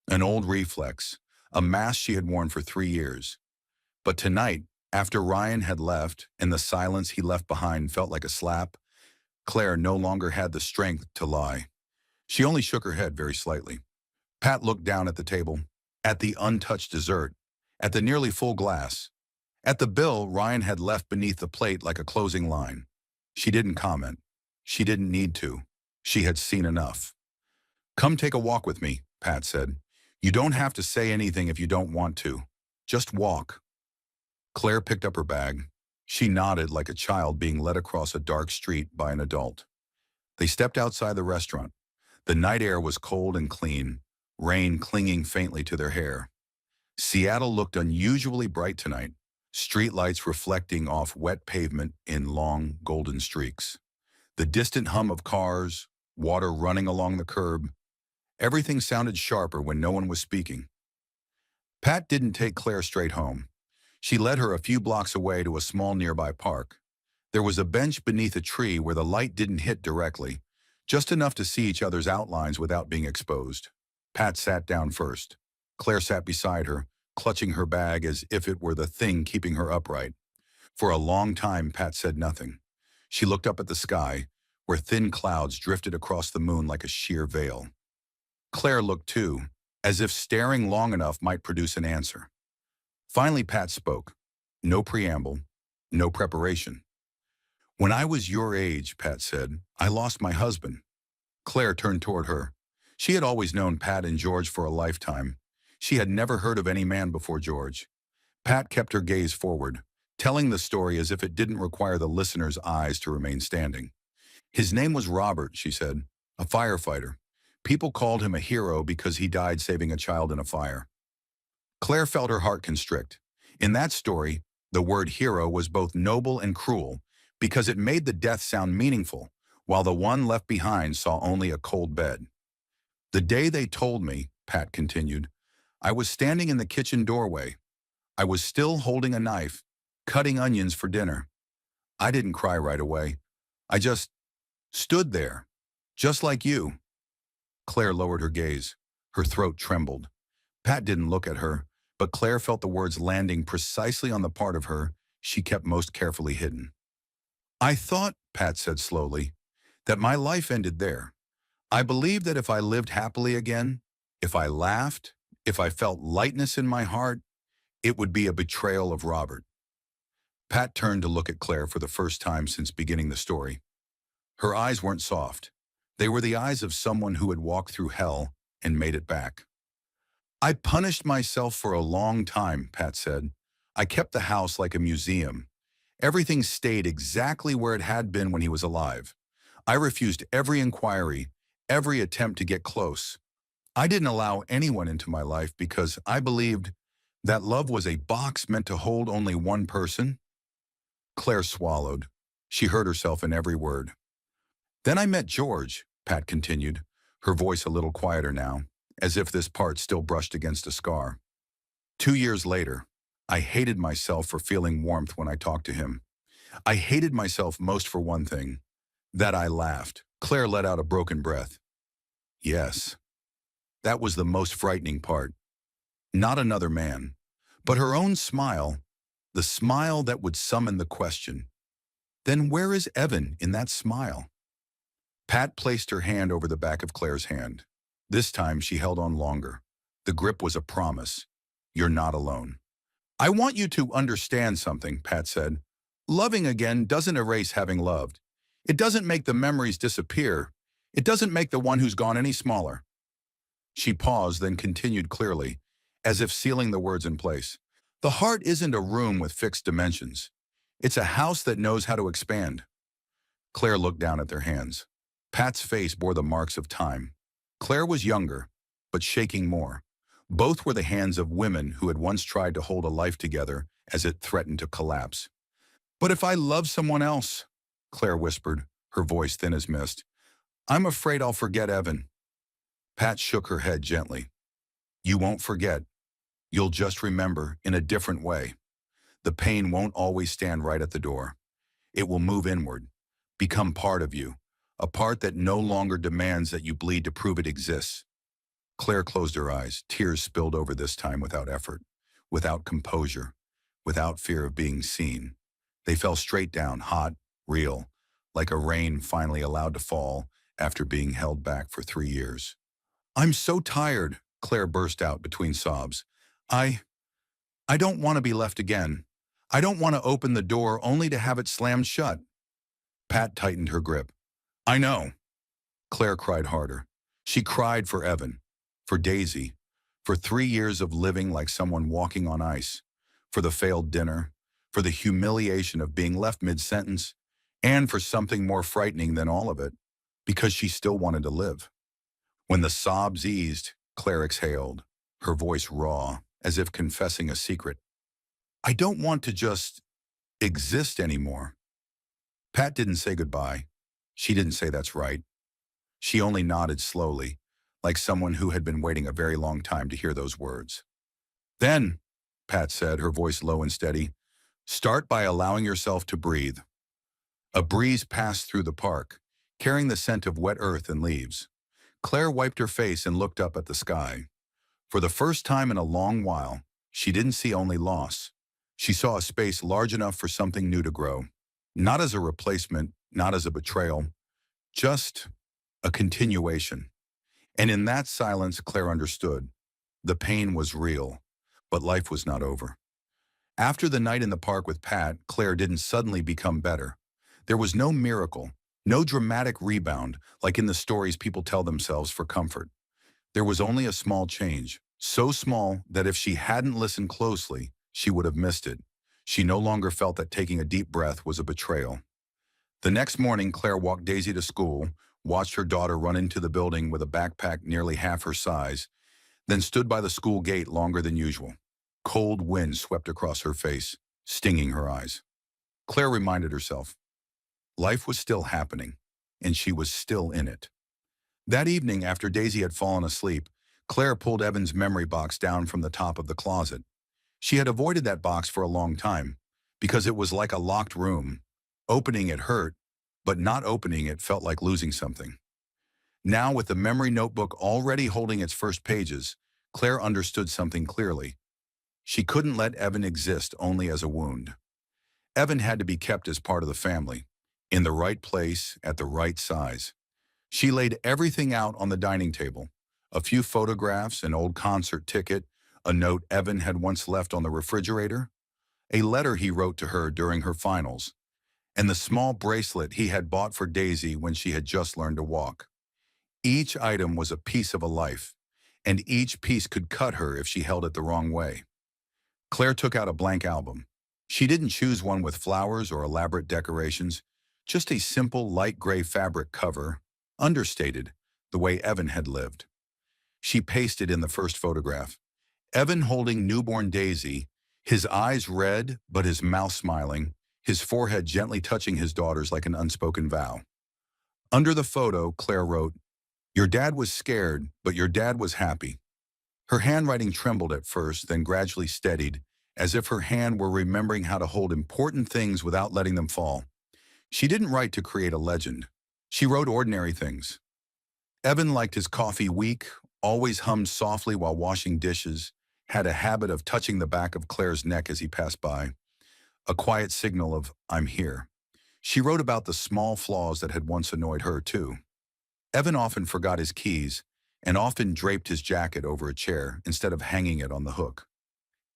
An old reflex, a mask she had worn for 3 years. But tonight, after Ryan had left and the silence he left behind felt like a slap, Claire no longer had the strength to lie. She only shook her head very slightly. Pat looked down at the table, at the untouched dessert, at the nearly full glass, at the bill Ryan had left beneath the plate like a closing line. She didn't comment. She didn't need to. She had seen enough. Come take a walk with me, Pat said. You don't have to say anything if you don't want to. Just walk. Claire picked up her bag. She nodded like a child being led across a dark street by an adult. They stepped outside the restaurant. The night air was cold and clean, rain clinging faintly to their hair. Seattle looked unusually bright tonight, streetlights reflecting off wet pavement in long, golden streaks. The distant hum of cars, water running along the curb, everything sounded sharper when no one was speaking. Pat didn't take Claire straight home. She led her a few blocks away to a small nearby park. There was a bench beneath a tree where the light didn't hit directly, just enough to see each other's outlines without being exposed. Pat sat down first. Claire sat beside her, clutching her bag as if it were the thing keeping her upright. For a long time, Pat said nothing. She looked up at the sky, where thin clouds drifted across the moon like a sheer veil. Claire looked too, as if staring long enough might produce an answer. Finally, Pat spoke. No preamble, no preparation. When I was your age, Pat said, I lost my husband. Claire turned toward her. She had always known Pat and George for a lifetime. She had never heard of any man before George. Pat kept her gaze forward, telling the story as if it didn't require the listener's eyes to remain standing. His name was Robert, she said, a firefighter. People called him a hero because he died saving a child in a fire. Claire felt her heart constrict. In that story, the word hero was both noble and cruel because it made the death sound meaningful, while the one left behind saw only a cold bed. The day they told me, Pat continued, I was standing in the kitchen doorway. I was still holding a knife, cutting onions for dinner. I didn't cry right away. I just stood there, just like you. Claire lowered her gaze. Her throat trembled. Pat didn't look at her, but Claire felt the words landing precisely on the part of her she kept most carefully hidden. I thought, Pat said slowly, that my life ended there. I believed that if I lived happily again, if I laughed, if I felt lightness in my heart, it would be a betrayal of Robert. Pat turned to look at Claire for the first time since beginning the story. Her eyes weren't soft. They were the eyes of someone who had walked through hell and made it back. I punished myself for a long time, Pat said. I kept the house like a museum. Everything stayed exactly where it had been when he was alive. I refused every inquiry, every attempt to get close. I didn't allow anyone into my life because I believed that love was a box meant to hold only one person. Claire swallowed. She heard herself in every word. Then I met George, Pat continued, her voice a little quieter now, as if this part still brushed against a scar. 2 years later, I hated myself for feeling warmth when I talked to him. I hated myself most for one thing, that I laughed. Claire let out a broken breath. Yes, that was the most frightening part. Not another man, but her own smile, the smile that would summon the question. Then where is Evan in that smile? Pat placed her hand over the back of Claire's hand. This time she held on longer. The grip was a promise. You're not alone. I want you to understand something, Pat said. Loving again doesn't erase having loved. It doesn't make the memories disappear. It doesn't make the one who's gone any smaller. She paused, then continued clearly, as if sealing the words in place. The heart isn't a room with fixed dimensions. It's a house that knows how to expand. Claire looked down at their hands. Pat's face bore the marks of time. Claire was younger, but shaking more. Both were the hands of women who had once tried to hold a life together as it threatened to collapse. But if I love someone else, Claire whispered, her voice thin as mist, I'm afraid I'll forget Evan. Pat shook her head gently. You won't forget. You'll just remember in a different way. The pain won't always stand right at the door. It will move inward, become part of you, a part that no longer demands that you bleed to prove it exists. Claire closed her eyes. Tears spilled over this time without effort, without composure, without fear of being seen. They fell straight down, hot, real, like a rain finally allowed to fall after being held back for 3 years. I'm so tired, Claire burst out between sobs. I don't want to be left again. I don't want to open the door only to have it slammed shut. Pat tightened her grip. I know. Claire cried harder. She cried for Evan, for Daisy, for 3 years of living like someone walking on ice, for the failed dinner, for the humiliation of being left mid-sentence, and for something more frightening than all of it, because she still wanted to live. When the sobs eased, Claire exhaled, her voice raw, as if confessing a secret. I don't want to just exist anymore. Pat didn't say goodbye. She didn't say that's right. She only nodded slowly, like someone who had been waiting a very long time to hear those words. Then, Pat said, her voice low and steady, start by allowing yourself to breathe. A breeze passed through the park, carrying the scent of wet earth and leaves. Claire wiped her face and looked up at the sky. For the first time in a long while, she didn't see only loss. She saw a space large enough for something new to grow. Not as a replacement, not as a betrayal, just a continuation. And in that silence, Claire understood. The pain was real, but life was not over. After the night in the park with Pat, Claire didn't suddenly become better. There was no miracle, no dramatic rebound like in the stories people tell themselves for comfort. There was only a small change, so small that if she hadn't listened closely, she would have missed it. She no longer felt that taking a deep breath was a betrayal. The next morning, Claire walked Daisy to school, watched her daughter run into the building with a backpack nearly half her size, then stood by the school gate longer than usual. Cold wind swept across her face, stinging her eyes. Claire reminded herself, life was still happening, and she was still in it. That evening, after Daisy had fallen asleep, Claire pulled Evan's memory box down from the top of the closet. She had avoided that box for a long time, because it was like a locked room. Opening it hurt, but not opening it felt like losing something. Now, with the memory notebook already holding its first pages, Claire understood something clearly. She couldn't let Evan exist only as a wound. Evan had to be kept as part of the family, in the right place, at the right size. She laid everything out on the dining table, a few photographs, an old concert ticket, a note Evan had once left on the refrigerator, a letter he wrote to her during her finals, and the small bracelet he had bought for Daisy when she had just learned to walk. Each item was a piece of a life, and each piece could cut her if she held it the wrong way. Claire took out a blank album. She didn't choose one with flowers or elaborate decorations, just a simple light gray fabric cover, understated, the way Evan had lived. She pasted in the first photograph. Evan holding newborn Daisy, his eyes red but his mouth smiling, his forehead gently touching his daughter's like an unspoken vow. Under the photo, Claire wrote, your dad was scared, but your dad was happy. Her handwriting trembled at first, then gradually steadied, as if her hand were remembering how to hold important things without letting them fall. She didn't write to create a legend. She wrote ordinary things. Evan liked his coffee weak, always hummed softly while washing dishes, had a habit of touching the back of Claire's neck as he passed by, a quiet signal of, I'm here. She wrote about the small flaws that had once annoyed her, too. Evan often forgot his keys and often draped his jacket over a chair instead of hanging it on the hook.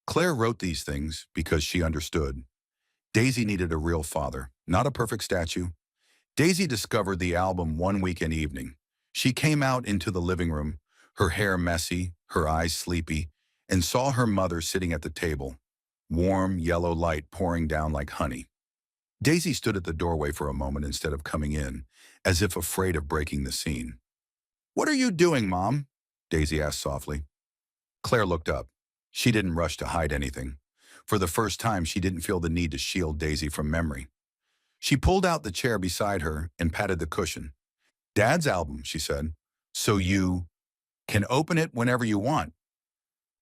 Claire wrote these things because she understood. Daisy needed a real father, not a perfect statue. Daisy discovered the album one weekend evening. She came out into the living room, her hair messy, her eyes sleepy, and saw her mother sitting at the table, warm yellow light pouring down like honey. Daisy stood at the doorway for a moment instead of coming in, as if afraid of breaking the scene. What are you doing, Mom? Daisy asked softly. Claire looked up. She didn't rush to hide anything. For the first time, she didn't feel the need to shield Daisy from memory. She pulled out the chair beside her and patted the cushion. Dad's album, she said, so you can open it whenever you want.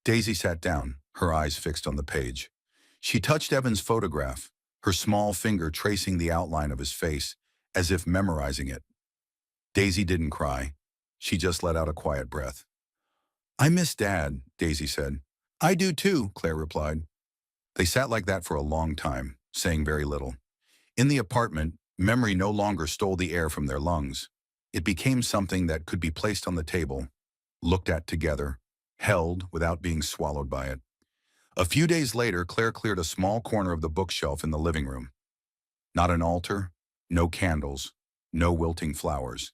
Daisy sat down, her eyes fixed on the page. She touched Evan's photograph, her small finger tracing the outline of his face, as if memorizing it. Daisy didn't cry. She just let out a quiet breath. I miss Dad, Daisy said. I do too, Claire replied. They sat like that for a long time, saying very little. In the apartment, memory no longer stole the air from their lungs. It became something that could be placed on the table, looked at together, held without being swallowed by it. A few days later, Claire cleared a small corner of the bookshelf in the living room. Not an altar, no candles, no wilting flowers.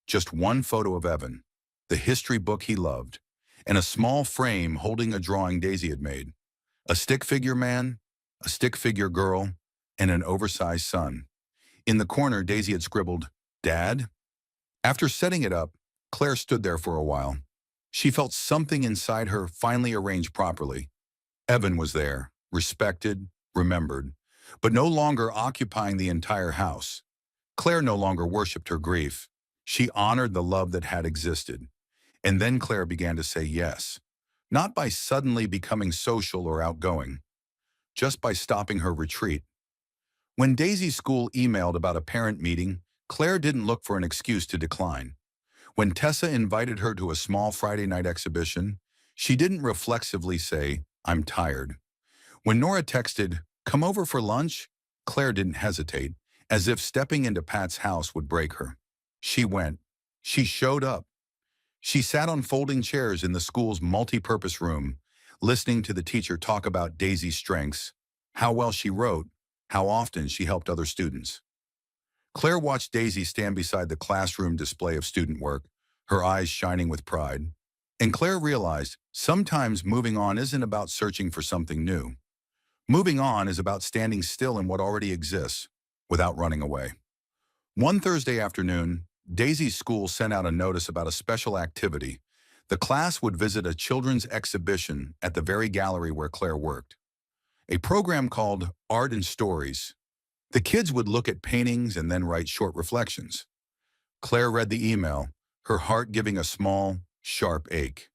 Just one photo of Evan, the history book he loved, and a small frame holding a drawing Daisy had made. A stick figure man, a stick figure girl, and an oversized sun. In the corner, Daisy had scribbled, "Dad?" After setting it up, Claire stood there for a while. She felt something inside her finally arranged properly. Evan was there, respected, remembered, but no longer occupying the entire house. Claire no longer worshipped her grief. She honored the love that had existed. And then Claire began to say yes, not by suddenly becoming social or outgoing, just by stopping her retreat. When Daisy's school emailed about a parent meeting, Claire didn't look for an excuse to decline. When Tessa invited her to a small Friday night exhibition, she didn't reflexively say, "I'm tired." When Nora texted, "Come over for lunch," Claire didn't hesitate, as if stepping into Pat's house would break her. She went. She showed up. She sat on folding chairs in the school's multi-purpose room, listening to the teacher talk about Daisy's strengths, how well she wrote, how often she helped other students. Claire watched Daisy stand beside the classroom display of student work, her eyes shining with pride. And Claire realized sometimes moving on isn't about searching for something new. Moving on is about standing still in what already exists, without running away. One Thursday afternoon, Daisy's school sent out a notice about a special activity. The class would visit a children's exhibition at the very gallery where Claire worked. A program called Art and Stories. The kids would look at paintings and then write short reflections. Claire read the email, her heart giving a small, sharp ache.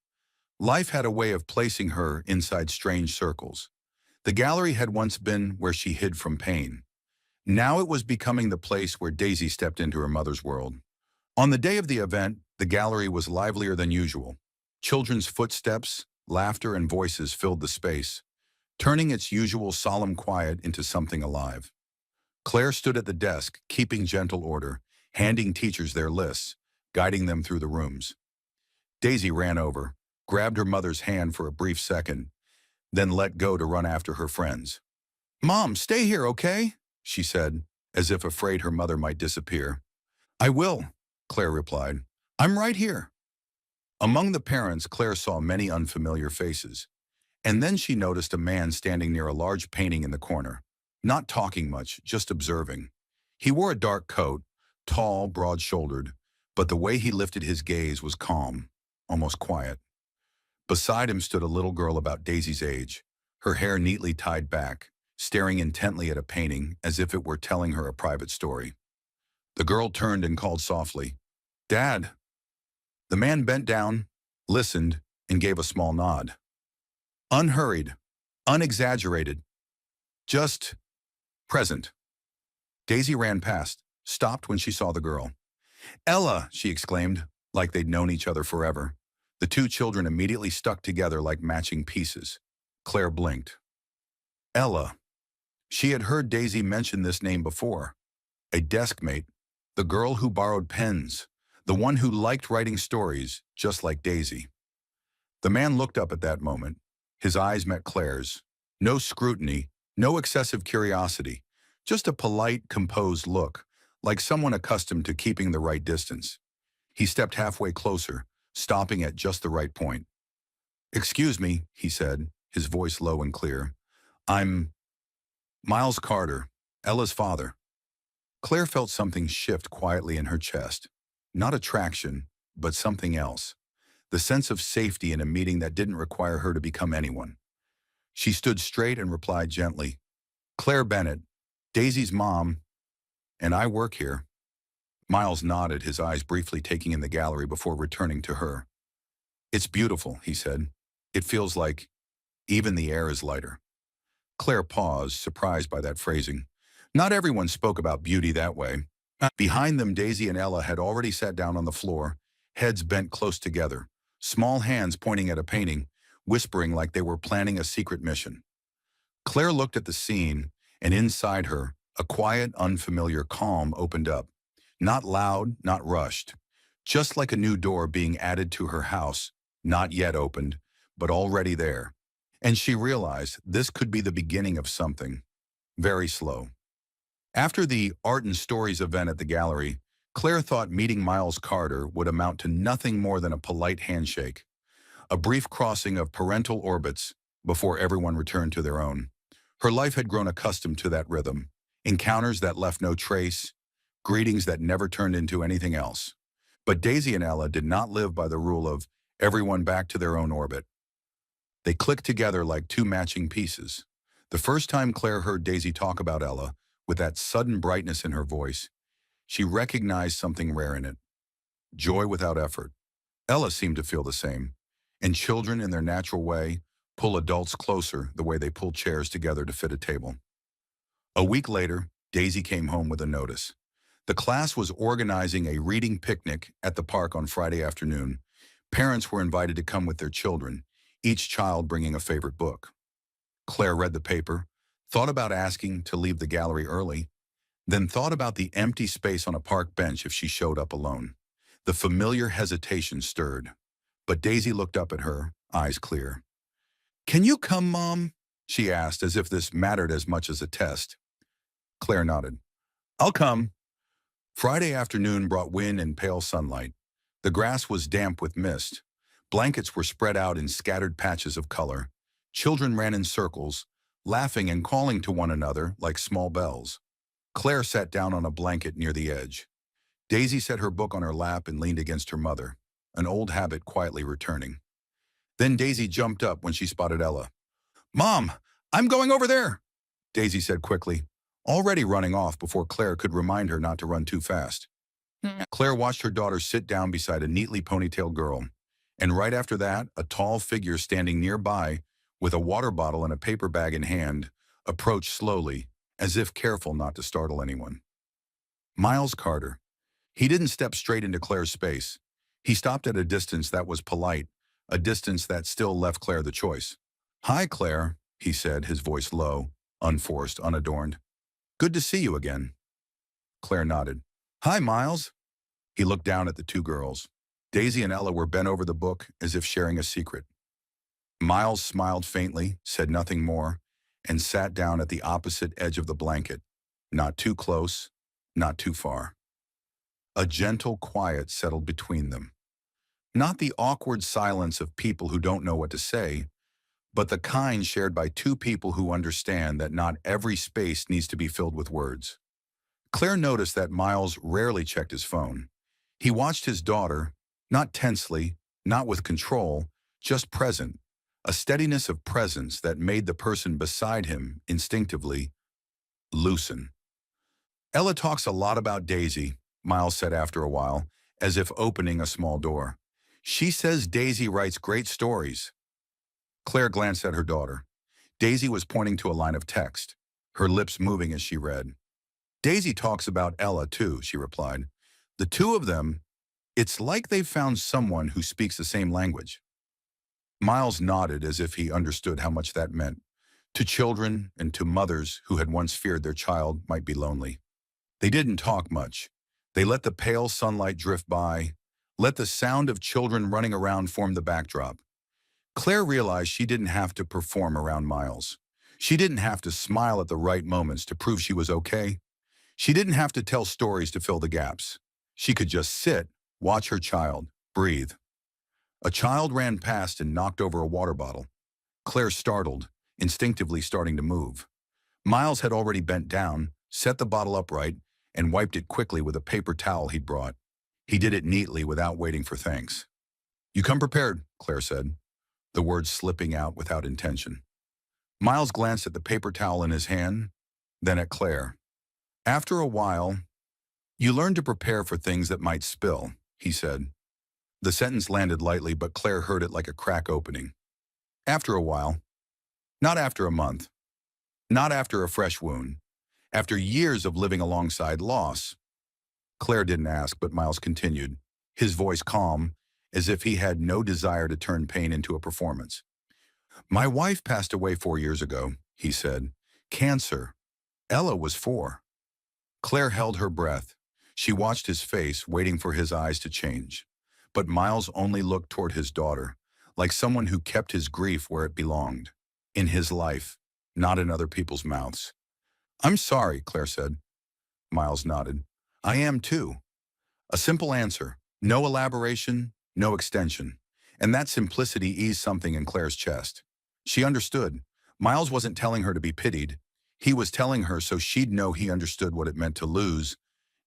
Life had a way of placing her inside strange circles. The gallery had once been where she hid from pain. Now it was becoming the place where Daisy stepped into her mother's world. On the day of the event, the gallery was livelier than usual. Children's footsteps, laughter, and voices filled the space, turning its usual solemn quiet into something alive. Claire stood at the desk, keeping gentle order, handing teachers their lists, guiding them through the rooms. Daisy ran over, grabbed her mother's hand for a brief second, then let go to run after her friends. "Mom, stay here, okay?" she said, as if afraid her mother might disappear. "I will," Claire replied. "I'm right here." Among the parents, Claire saw many unfamiliar faces. And then she noticed a man standing near a large painting in the corner, not talking much, just observing. He wore a dark coat, tall, broad-shouldered, but the way he lifted his gaze was calm, almost quiet. Beside him stood a little girl about Daisy's age, her hair neatly tied back, staring intently at a painting as if it were telling her a private story. The girl turned and called softly, "Dad." The man bent down, listened, and gave a small nod. Unhurried, unexaggerated, just present. Daisy ran past, stopped when she saw the girl. "Ella," she exclaimed, like they'd known each other forever. The two children immediately stuck together like matching pieces. Claire blinked. Ella. She had heard Daisy mention this name before. A deskmate, the girl who borrowed pens, the one who liked writing stories, just like Daisy. The man looked up at that moment. His eyes met Claire's. No scrutiny, no excessive curiosity, just a polite, composed look, like someone accustomed to keeping the right distance. He stepped halfway closer, stopping at just the right point. "Excuse me," he said, his voice low and clear. "I'm Miles Carter, Ella's father." Claire felt something shift quietly in her chest. Not attraction, but something else. The sense of safety in a meeting that didn't require her to become anyone. She stood straight and replied gently, "Claire Bennett, Daisy's mom, and I work here." Miles nodded, his eyes briefly taking in the gallery before returning to her. "It's beautiful," he said. "It feels like even the air is lighter." Claire paused, surprised by that phrasing. Not everyone spoke about beauty that way. Behind them, Daisy and Ella had already sat down on the floor, heads bent close together, small hands pointing at a painting, whispering like they were planning a secret mission. Claire looked at the scene, and inside her, a quiet, unfamiliar calm opened up. Not loud, not rushed. Just like a new door being added to her house, not yet opened, but already there. And she realized this could be the beginning of something. Very slow. After the Art and Stories event at the gallery, Claire thought meeting Miles Carter would amount to nothing more than a polite handshake, a brief crossing of parental orbits before everyone returned to their own. Her life had grown accustomed to that rhythm, encounters that left no trace, greetings that never turned into anything else. But Daisy and Ella did not live by the rule of everyone back to their own orbit. They clicked together like two matching pieces. The first time Claire heard Daisy talk about Ella, with that sudden brightness in her voice, she recognized something rare in it: joy without effort. Ella seemed to feel the same, and children, in their natural way, pull adults closer the way they pull chairs together to fit a table. A week later, Daisy came home with a notice. The class was organizing a reading picnic at the park on Friday afternoon. Parents were invited to come with their children, each child bringing a favorite book. Claire read the paper, thought about asking to leave the gallery early, then thought about the empty space on a park bench if she showed up alone. The familiar hesitation stirred, but Daisy looked up at her, eyes clear. "Can you come, Mom?" she asked, as if this mattered as much as a test. Claire nodded. "I'll come." Friday afternoon brought wind and pale sunlight. The grass was damp with mist. Blankets were spread out in scattered patches of color. Children ran in circles, laughing and calling to one another like small bells. Claire sat down on a blanket near the edge. Daisy set her book on her lap and leaned against her mother, an old habit quietly returning. Then Daisy jumped up when she spotted Ella. "Mom, I'm going over there," Daisy said quickly, already running off before Claire could remind her not to run too fast. Claire watched her daughter sit down beside a neatly ponytailed girl, and right after that, a tall figure standing nearby with a water bottle and a paper bag in hand approached slowly, as if careful not to startle anyone. Miles Carter. He didn't step straight into Claire's space. He stopped at a distance that was polite, a distance that still left Claire the choice. "Hi, Claire," he said, his voice low, unforced, unadorned. "Good to see you again." Claire nodded. "Hi, Miles." He looked down at the two girls. Daisy and Ella were bent over the book as if sharing a secret. Miles smiled faintly, said nothing more, and sat down at the opposite edge of the blanket, not too close, not too far. A gentle quiet settled between them. Not the awkward silence of people who don't know what to say, but the kind shared by two people who understand that not every space needs to be filled with words. Claire noticed that Miles rarely checked his phone. He watched his daughter, not tensely, not with control, just present, a steadiness of presence that made the person beside him instinctively loosen. "Ella talks a lot about Daisy," Miles said after a while, as if opening a small door. "She says Daisy writes great stories." Claire glanced at her daughter. Daisy was pointing to a line of text, her lips moving as she read. "Daisy talks about Ella, too," she replied. "The two of them, it's like they've found someone who speaks the same language." Miles nodded as if he understood how much that meant to children and to mothers who had once feared their child might be lonely. They didn't talk much. They let the pale sunlight drift by, let the sound of children running around form the backdrop. Claire realized she didn't have to perform around Miles. She didn't have to smile at the right moments to prove she was okay. She didn't have to tell stories to fill the gaps. She could just sit, watch her child, breathe. A child ran past and knocked over a water bottle. Claire startled, instinctively starting to move. Miles had already bent down, set the bottle upright, and wiped it quickly with a paper towel he'd brought. He did it neatly without waiting for thanks. "You come prepared," Claire said, the words slipping out without intention. Miles glanced at the paper towel in his hand, then at Claire. After a while, "You learn to prepare for things that might spill," he said. The sentence landed lightly, but Claire heard it like a crack opening. After a while. Not after a month. Not after a fresh wound. After years of living alongside loss. Claire didn't ask, but Miles continued, his voice calm, as if he had no desire to turn pain into a performance. "My wife passed away 4 years ago," he said. "Cancer. Ella was 4. Claire held her breath. She watched his face, waiting for his eyes to change. But Miles only looked toward his daughter, like someone who kept his grief where it belonged, in his life, not in other people's mouths. "I'm sorry," Claire said. Miles nodded. "I am too." A simple answer, no elaboration, no extension. And that simplicity eased something in Claire's chest. She understood. Miles wasn't telling her to be pitied. He was telling her so she'd know he understood what it meant to lose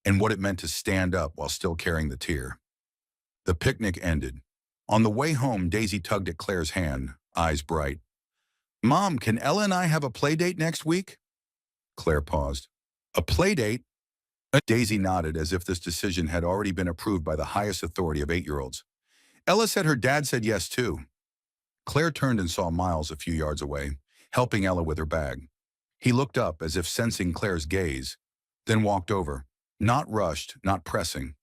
and what it meant to stand up while still carrying the tear. The picnic ended. On the way home, Daisy tugged at Claire's hand, eyes bright. "Mom, can Ella and I have a play date next week?" Claire paused. "A play date?" Daisy nodded as if this decision had already been approved by the highest authority of 8-year-olds. "Ella said her dad said yes, too." Claire turned and saw Miles a few yards away, helping Ella with her bag. He looked up as if sensing Claire's gaze, then walked over. Not rushed, not pressing.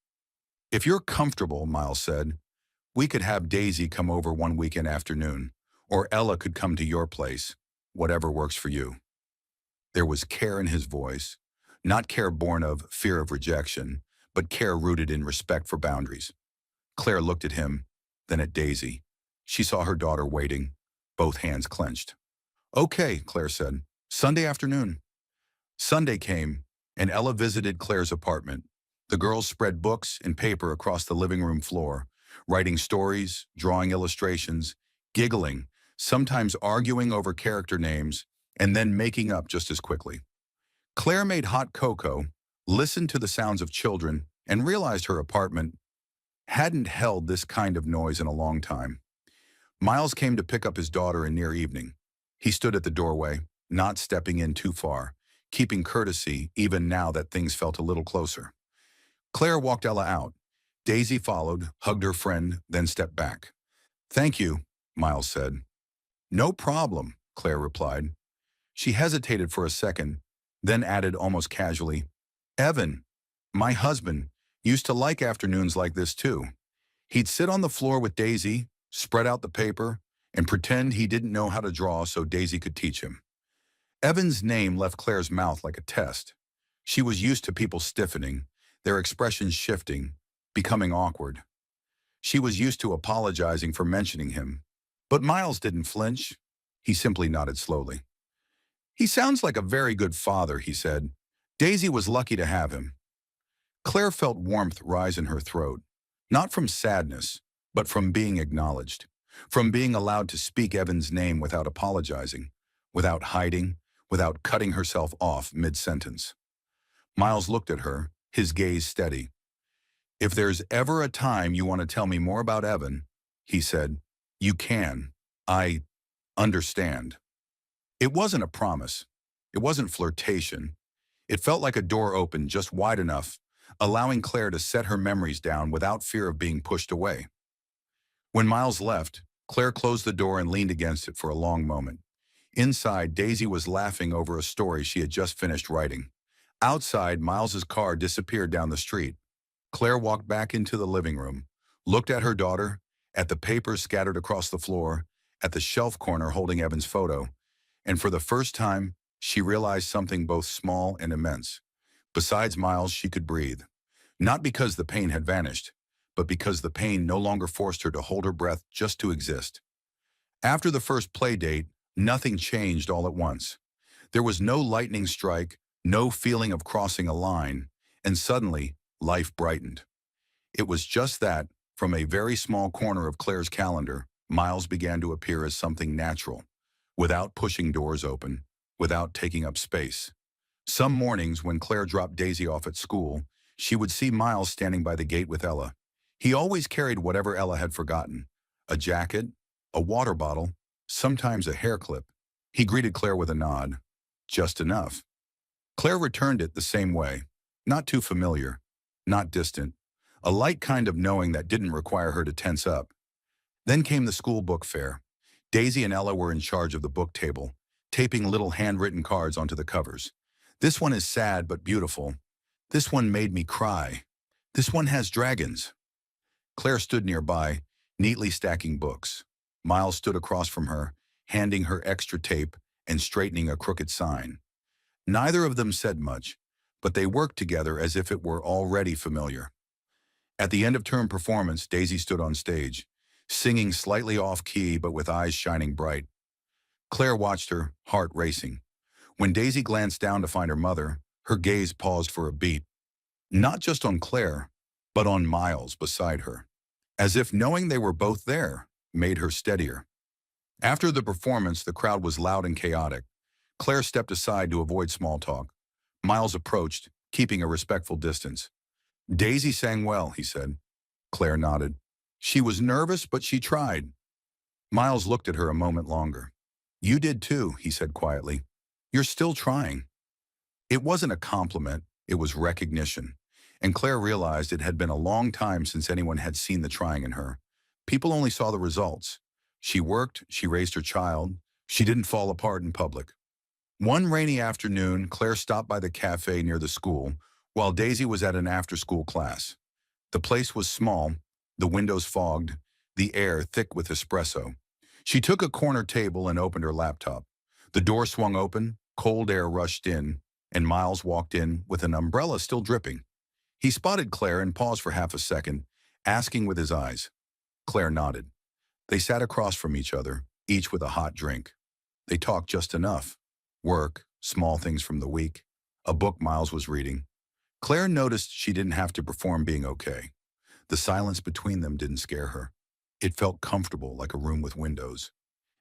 "If you're comfortable," Miles said, "we could have Daisy come over one weekend afternoon, or Ella could come to your place, whatever works for you." There was care in his voice, not care born of fear of rejection, but care rooted in respect for boundaries. Claire looked at him, then at Daisy. She saw her daughter waiting, both hands clenched. "Okay," Claire said. "Sunday afternoon." Sunday came, and Ella visited Claire's apartment. The girls spread books and paper across the living room floor, writing stories, drawing illustrations, giggling, sometimes arguing over character names, and then making up just as quickly. Claire made hot cocoa, listened to the sounds of children, and realized her apartment hadn't held this kind of noise in a long time. Miles came to pick up his daughter in near evening. He stood at the doorway, not stepping in too far, keeping courtesy even now that things felt a little closer. Claire walked Ella out. Daisy followed, hugged her friend, then stepped back. "Thank you," Miles said. "No problem," Claire replied. She hesitated for a second, then added almost casually, "Evan, my husband, used to like afternoons like this too. He'd sit on the floor with Daisy, spread out the paper, and pretend he didn't know how to draw so Daisy could teach him." Evan's name left Claire's mouth like a test. She was used to people stiffening, their expressions shifting, becoming awkward. She was used to apologizing for mentioning him. But Miles didn't flinch. He simply nodded slowly. "He sounds like a very good father," he said. "Daisy was lucky to have him." Claire felt warmth rise in her throat, not from sadness, but from being acknowledged, from being allowed to speak Evan's name without apologizing, without hiding, without cutting herself off mid-sentence. Miles looked at her, his gaze steady. "If there's ever a time you want to tell me more about Evan," he said, "you can. I understand." It wasn't a promise. It wasn't flirtation. It felt like a door opened just wide enough, allowing Claire to set her memories down without fear of being pushed away. When Miles left, Claire closed the door and leaned against it for a long moment. Inside, Daisy was laughing over a story she had just finished writing. Outside, Miles's car disappeared down the street. Claire walked back into the living room, looked at her daughter, at the papers scattered across the floor, at the shelf corner holding Evan's photo, and for the first time, she realized something both small and immense. Besides Miles, she could breathe. Not because the pain had vanished, but because the pain no longer forced her to hold her breath just to exist. After the first play date, nothing changed all at once. There was no lightning strike, no feeling of crossing a line, and suddenly, life brightened. It was just that, from a very small corner of Claire's calendar, Miles began to appear as something natural, without pushing doors open, without taking up space. Some mornings, when Claire dropped Daisy off at school, she would see Miles standing by the gate with Ella. He always carried whatever Ella had forgotten, a jacket, a water bottle, sometimes a hair clip. He greeted Claire with a nod. Just enough. Claire returned it the same way, not too familiar, not distant, a light kind of knowing that didn't require her to tense up. Then came the school book fair. Daisy and Ella were in charge of the book table, taping little handwritten cards onto the covers. "This one is sad but beautiful. This one made me cry. This one has dragons." Claire stood nearby, neatly stacking books. Miles stood across from her, handing her extra tape and straightening a crooked sign. Neither of them said much, but they worked together as if it were already familiar. At the end of term performance, Daisy stood on stage, singing slightly off-key but with eyes shining bright. Claire watched her, heart racing. When Daisy glanced down to find her mother, her gaze paused for a beat. Not just on Claire, but on Miles beside her, as if knowing they were both there made her steadier. After the performance, the crowd was loud and chaotic. Claire stepped aside to avoid small talk. Miles approached, keeping a respectful distance. "Daisy sang well," he said. Claire nodded. "She was nervous, but she tried." Miles looked at her a moment longer. "You did too," he said quietly. "You're still trying." It wasn't a compliment, it was recognition. And Claire realized it had been a long time since anyone had seen the trying in her. People only saw the results. She worked, she raised her child, she didn't fall apart in public. One rainy afternoon, Claire stopped by the cafe near the school, while Daisy was at an after-school class. The place was small, the windows fogged, the air thick with espresso. She took a corner table and opened her laptop. The door swung open, cold air rushed in, and Miles walked in with an umbrella still dripping. He spotted Claire and paused for half a second, asking with his eyes. Claire nodded. They sat across from each other, each with a hot drink. They talked just enough. Work, small things from the week, a book Miles was reading. Claire noticed she didn't have to perform being okay. The silence between them didn't scare her. It felt comfortable, like a room with windows.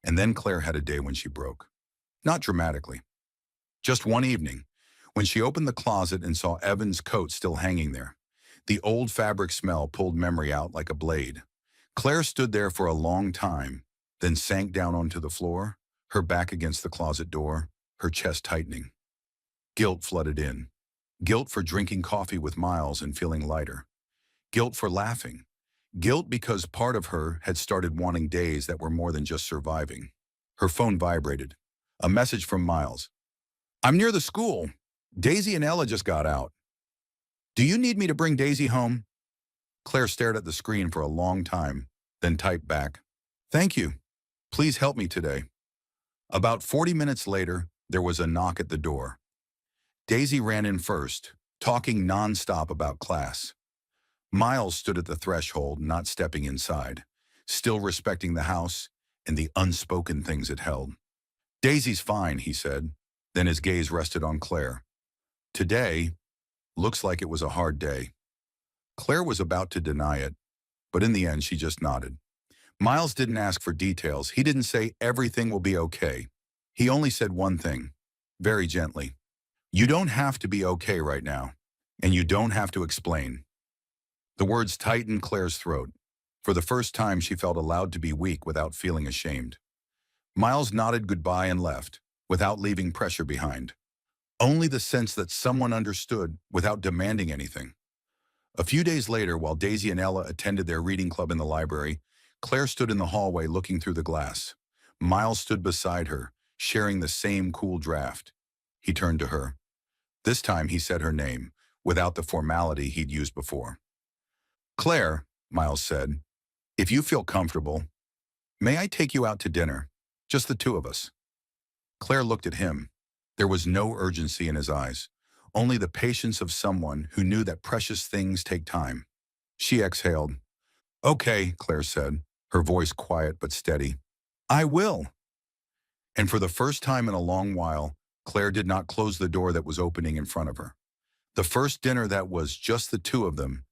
And then Claire had a day when she broke. Not dramatically. Just one evening, when she opened the closet and saw Evan's coat still hanging there. The old fabric smell pulled memory out like a blade. Claire stood there for a long time, then sank down onto the floor, her back against the closet door, her chest tightening. Guilt flooded in. Guilt for drinking coffee with Miles and feeling lighter. Guilt for laughing. Guilt because part of her had started wanting days that were more than just surviving. Her phone vibrated. A message from Miles. "I'm near the school. Daisy and Ella just got out. Do you need me to bring Daisy home?" Claire stared at the screen for a long time, then typed back, "Thank you. Please help me today." About 40 minutes later, there was a knock at the door. Daisy ran in first, talking nonstop about class. Miles stood at the threshold, not stepping inside, still respecting the house and the unspoken things it held. "Daisy's fine," he said. Then his gaze rested on Claire. "Today, looks like it was a hard day." Claire was about to deny it, but in the end she just nodded. Miles didn't ask for details. He didn't say everything will be okay. He only said one thing, very gently. "You don't have to be okay right now, and you don't have to explain." The words tightened Claire's throat. For the first time, she felt allowed to be weak without feeling ashamed. Miles nodded goodbye and left, without leaving pressure behind. Only the sense that someone understood without demanding anything. A few days later, while Daisy and Ella attended their reading club in the library, Claire stood in the hallway looking through the glass. Miles stood beside her, sharing the same cool draft. He turned to her. This time he said her name, without the formality he'd used before. "Claire," Miles said, "if you feel comfortable, may I take you out to dinner? Just the two of us." Claire looked at him. There was no urgency in his eyes, only the patience of someone who knew that precious things take time. She exhaled. "Okay," Claire said, her voice quiet but steady. "I will." And for the first time in a long while, Claire did not close the door that was opening in front of her. The first dinner that was just the two of them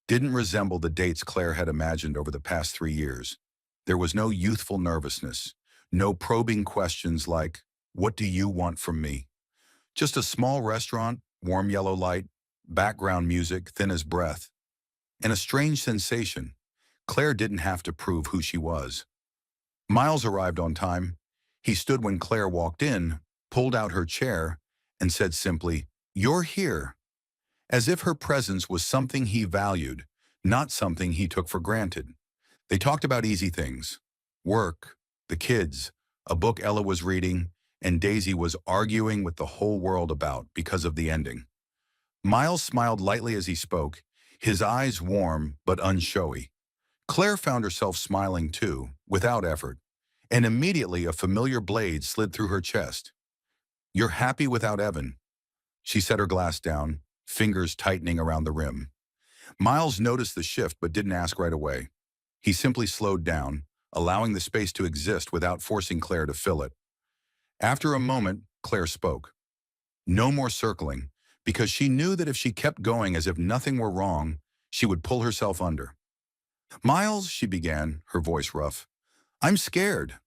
didn't resemble the dates Claire had imagined over the past 3 years. There was no youthful nervousness, no probing questions like, "What do you want from me?" Just a small restaurant, warm yellow light, background music thin as breath, and a strange sensation. Claire didn't have to prove who she was. Miles arrived on time. He stood when Claire walked in, pulled out her chair, and said simply, "You're here," as if her presence was something he valued, not something he took for granted. They talked about easy things, work, the kids, a book Ella was reading, and Daisy was arguing with the whole world about because of the ending. Miles smiled lightly as he spoke, his eyes warm but unshowy. Claire found herself smiling too, without effort, and immediately a familiar blade slid through her chest. "You're happy without Evan." She set her glass down, fingers tightening around the rim. Miles noticed the shift but didn't ask right away. He simply slowed down, allowing the space to exist without forcing Claire to fill it. After a moment, Claire spoke. No more circling, because she knew that if she kept going as if nothing were wrong, she would pull herself under. "Miles," she began, her voice rough. "I'm scared."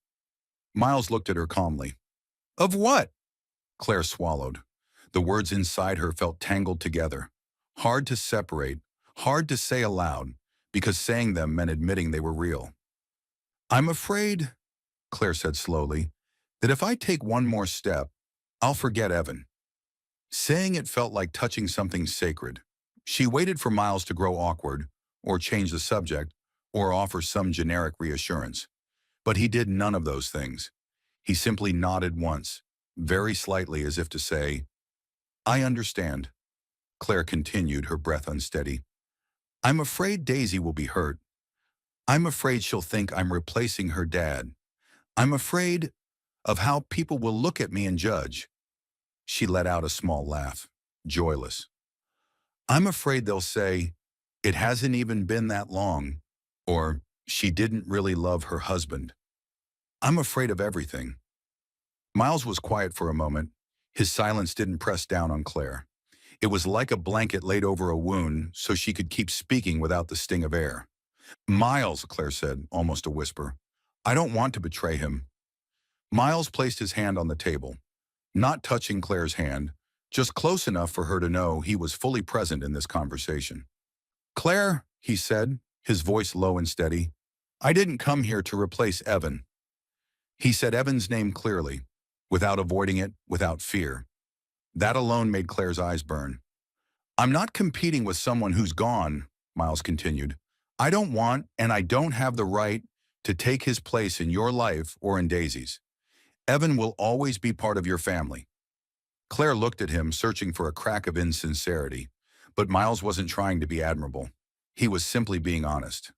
Miles looked at her calmly. "Of what?" Claire swallowed. The words inside her felt tangled together. Hard to separate, hard to say aloud, because saying them meant admitting they were real. "I'm afraid," Claire said slowly, "that if I take one more step, I'll forget Evan." Saying it felt like touching something sacred. She waited for Miles to grow awkward, or change the subject, or offer some generic reassurance. But he did none of those things. He simply nodded once, very slightly as if to say, "I understand." Claire continued, her breath unsteady. "I'm afraid Daisy will be hurt. I'm afraid she'll think I'm replacing her dad. I'm afraid of how people will look at me and judge." She let out a small laugh, joyless. "I'm afraid they'll say, 'It hasn't even been that long,' or 'She didn't really love her husband.' I'm afraid of everything." Miles was quiet for a moment. His silence didn't press down on Claire. It was like a blanket laid over a wound so she could keep speaking without the sting of air. "Miles," Claire said, almost a whisper, "I don't want to betray him." Miles placed his hand on the table, not touching Claire's hand, just close enough for her to know he was fully present in this conversation. "Claire," he said, his voice low and steady, "I didn't come here to replace Evan." He said Evan's name clearly, without avoiding it, without fear. That alone made Claire's eyes burn. "I'm not competing with someone who's gone," Miles continued. "I don't want, and I don't have the right, to take his place in your life or in Daisy's. Evan will always be part of your family." Claire looked at him, searching for a crack of insincerity. But Miles wasn't trying to be admirable. He was simply being honest.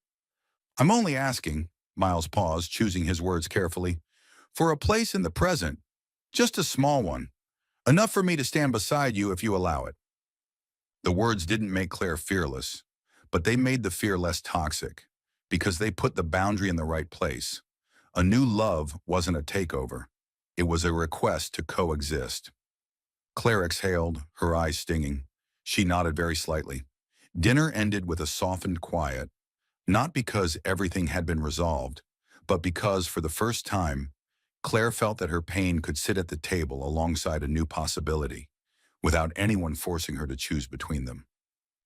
"I'm only asking," Miles paused, choosing his words carefully, "for a place in the present. Just a small one. Enough for me to stand beside you if you allow it." The words didn't make Claire fearless, but they made the fear less toxic, because they put the boundary in the right place. A new love wasn't a takeover. It was a request to coexist. Claire exhaled, her eyes stinging. She nodded very slightly. Dinner ended with a softened quiet, not because everything had been resolved, but because, for the first time, Claire felt that her pain could sit at the table alongside a new possibility, without anyone forcing her to choose between them.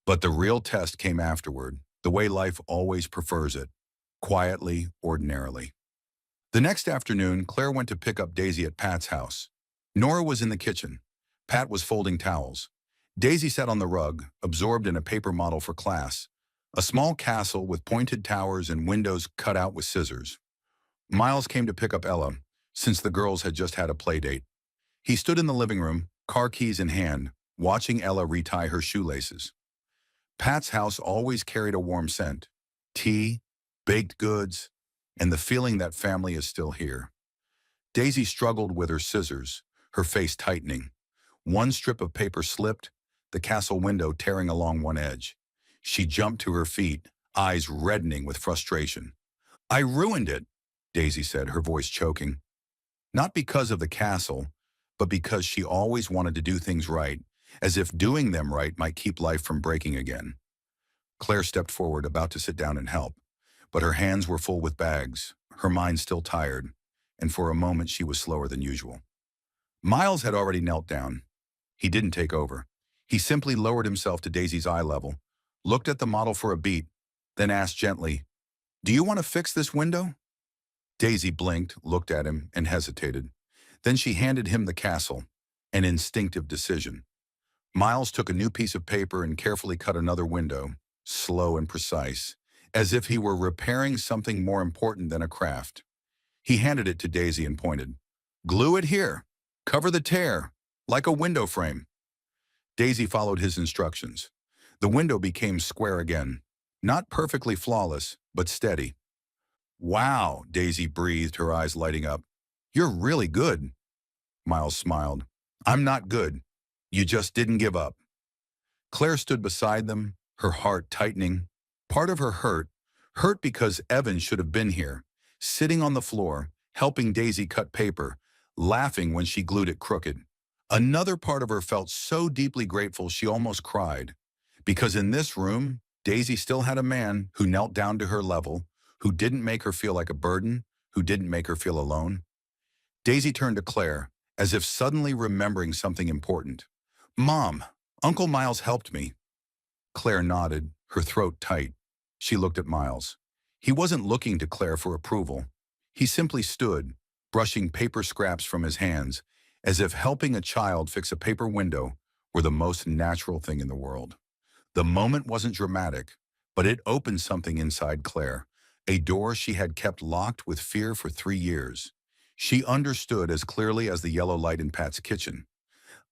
But the real test came afterward, the way life always prefers it, quietly, ordinarily. The next afternoon, Claire went to pick up Daisy at Pat's house. Nora was in the kitchen. Pat was folding towels. Daisy sat on the rug, absorbed in a paper model for class, a small castle with pointed towers and windows cut out with scissors. Miles came to pick up Ella, since the girls had just had a play date. He stood in the living room, car keys in hand, watching Ella retie her shoelaces. Pat's house always carried a warm scent: tea, baked goods, and the feeling that family is still here. Daisy struggled with her scissors, her face tightening. One strip of paper slipped, the castle window tearing along one edge. She jumped to her feet, eyes reddening with frustration. "I ruined it," Daisy said, her voice choking. Not because of the castle, but because she always wanted to do things right, as if doing them right might keep life from breaking again. Claire stepped forward, about to sit down and help, but her hands were full with bags, her mind still tired, and for a moment she was slower than usual. Miles had already knelt down. He didn't take over. He simply lowered himself to Daisy's eye level, looked at the model for a beat, then asked gently, "Do you want to fix this window?" Daisy blinked, looked at him, and hesitated. Then she handed him the castle, an instinctive decision. Miles took a new piece of paper and carefully cut another window, slow and precise, as if he were repairing something more important than a craft. He handed it to Daisy and pointed. "Glue it here. Cover the tear, like a window frame." Daisy followed his instructions. The window became square again, not perfectly flawless, but steady. "Wow," Daisy breathed, her eyes lighting up. "You're really good." Miles smiled. "I'm not good. You just didn't give up." Claire stood beside them, her heart tightening. Part of her hurt because Evan should have been here, sitting on the floor, helping Daisy cut paper, laughing when she glued it crooked. Another part of her felt so deeply grateful she almost cried, because in this room, Daisy still had a man who knelt down to her level, who didn't make her feel like a burden, who didn't make her feel alone. Daisy turned to Claire, as if suddenly remembering something important. "Mom, Uncle Miles helped me." Claire nodded, her throat tight. She looked at Miles. He wasn't looking to Claire for approval. He simply stood, brushing paper scraps from his hands, as if helping a child fix a paper window were the most natural thing in the world. The moment wasn't dramatic, but it opened something inside Claire, a door she had kept locked with fear for 3 years. She understood as clearly as the yellow light in Pat's kitchen.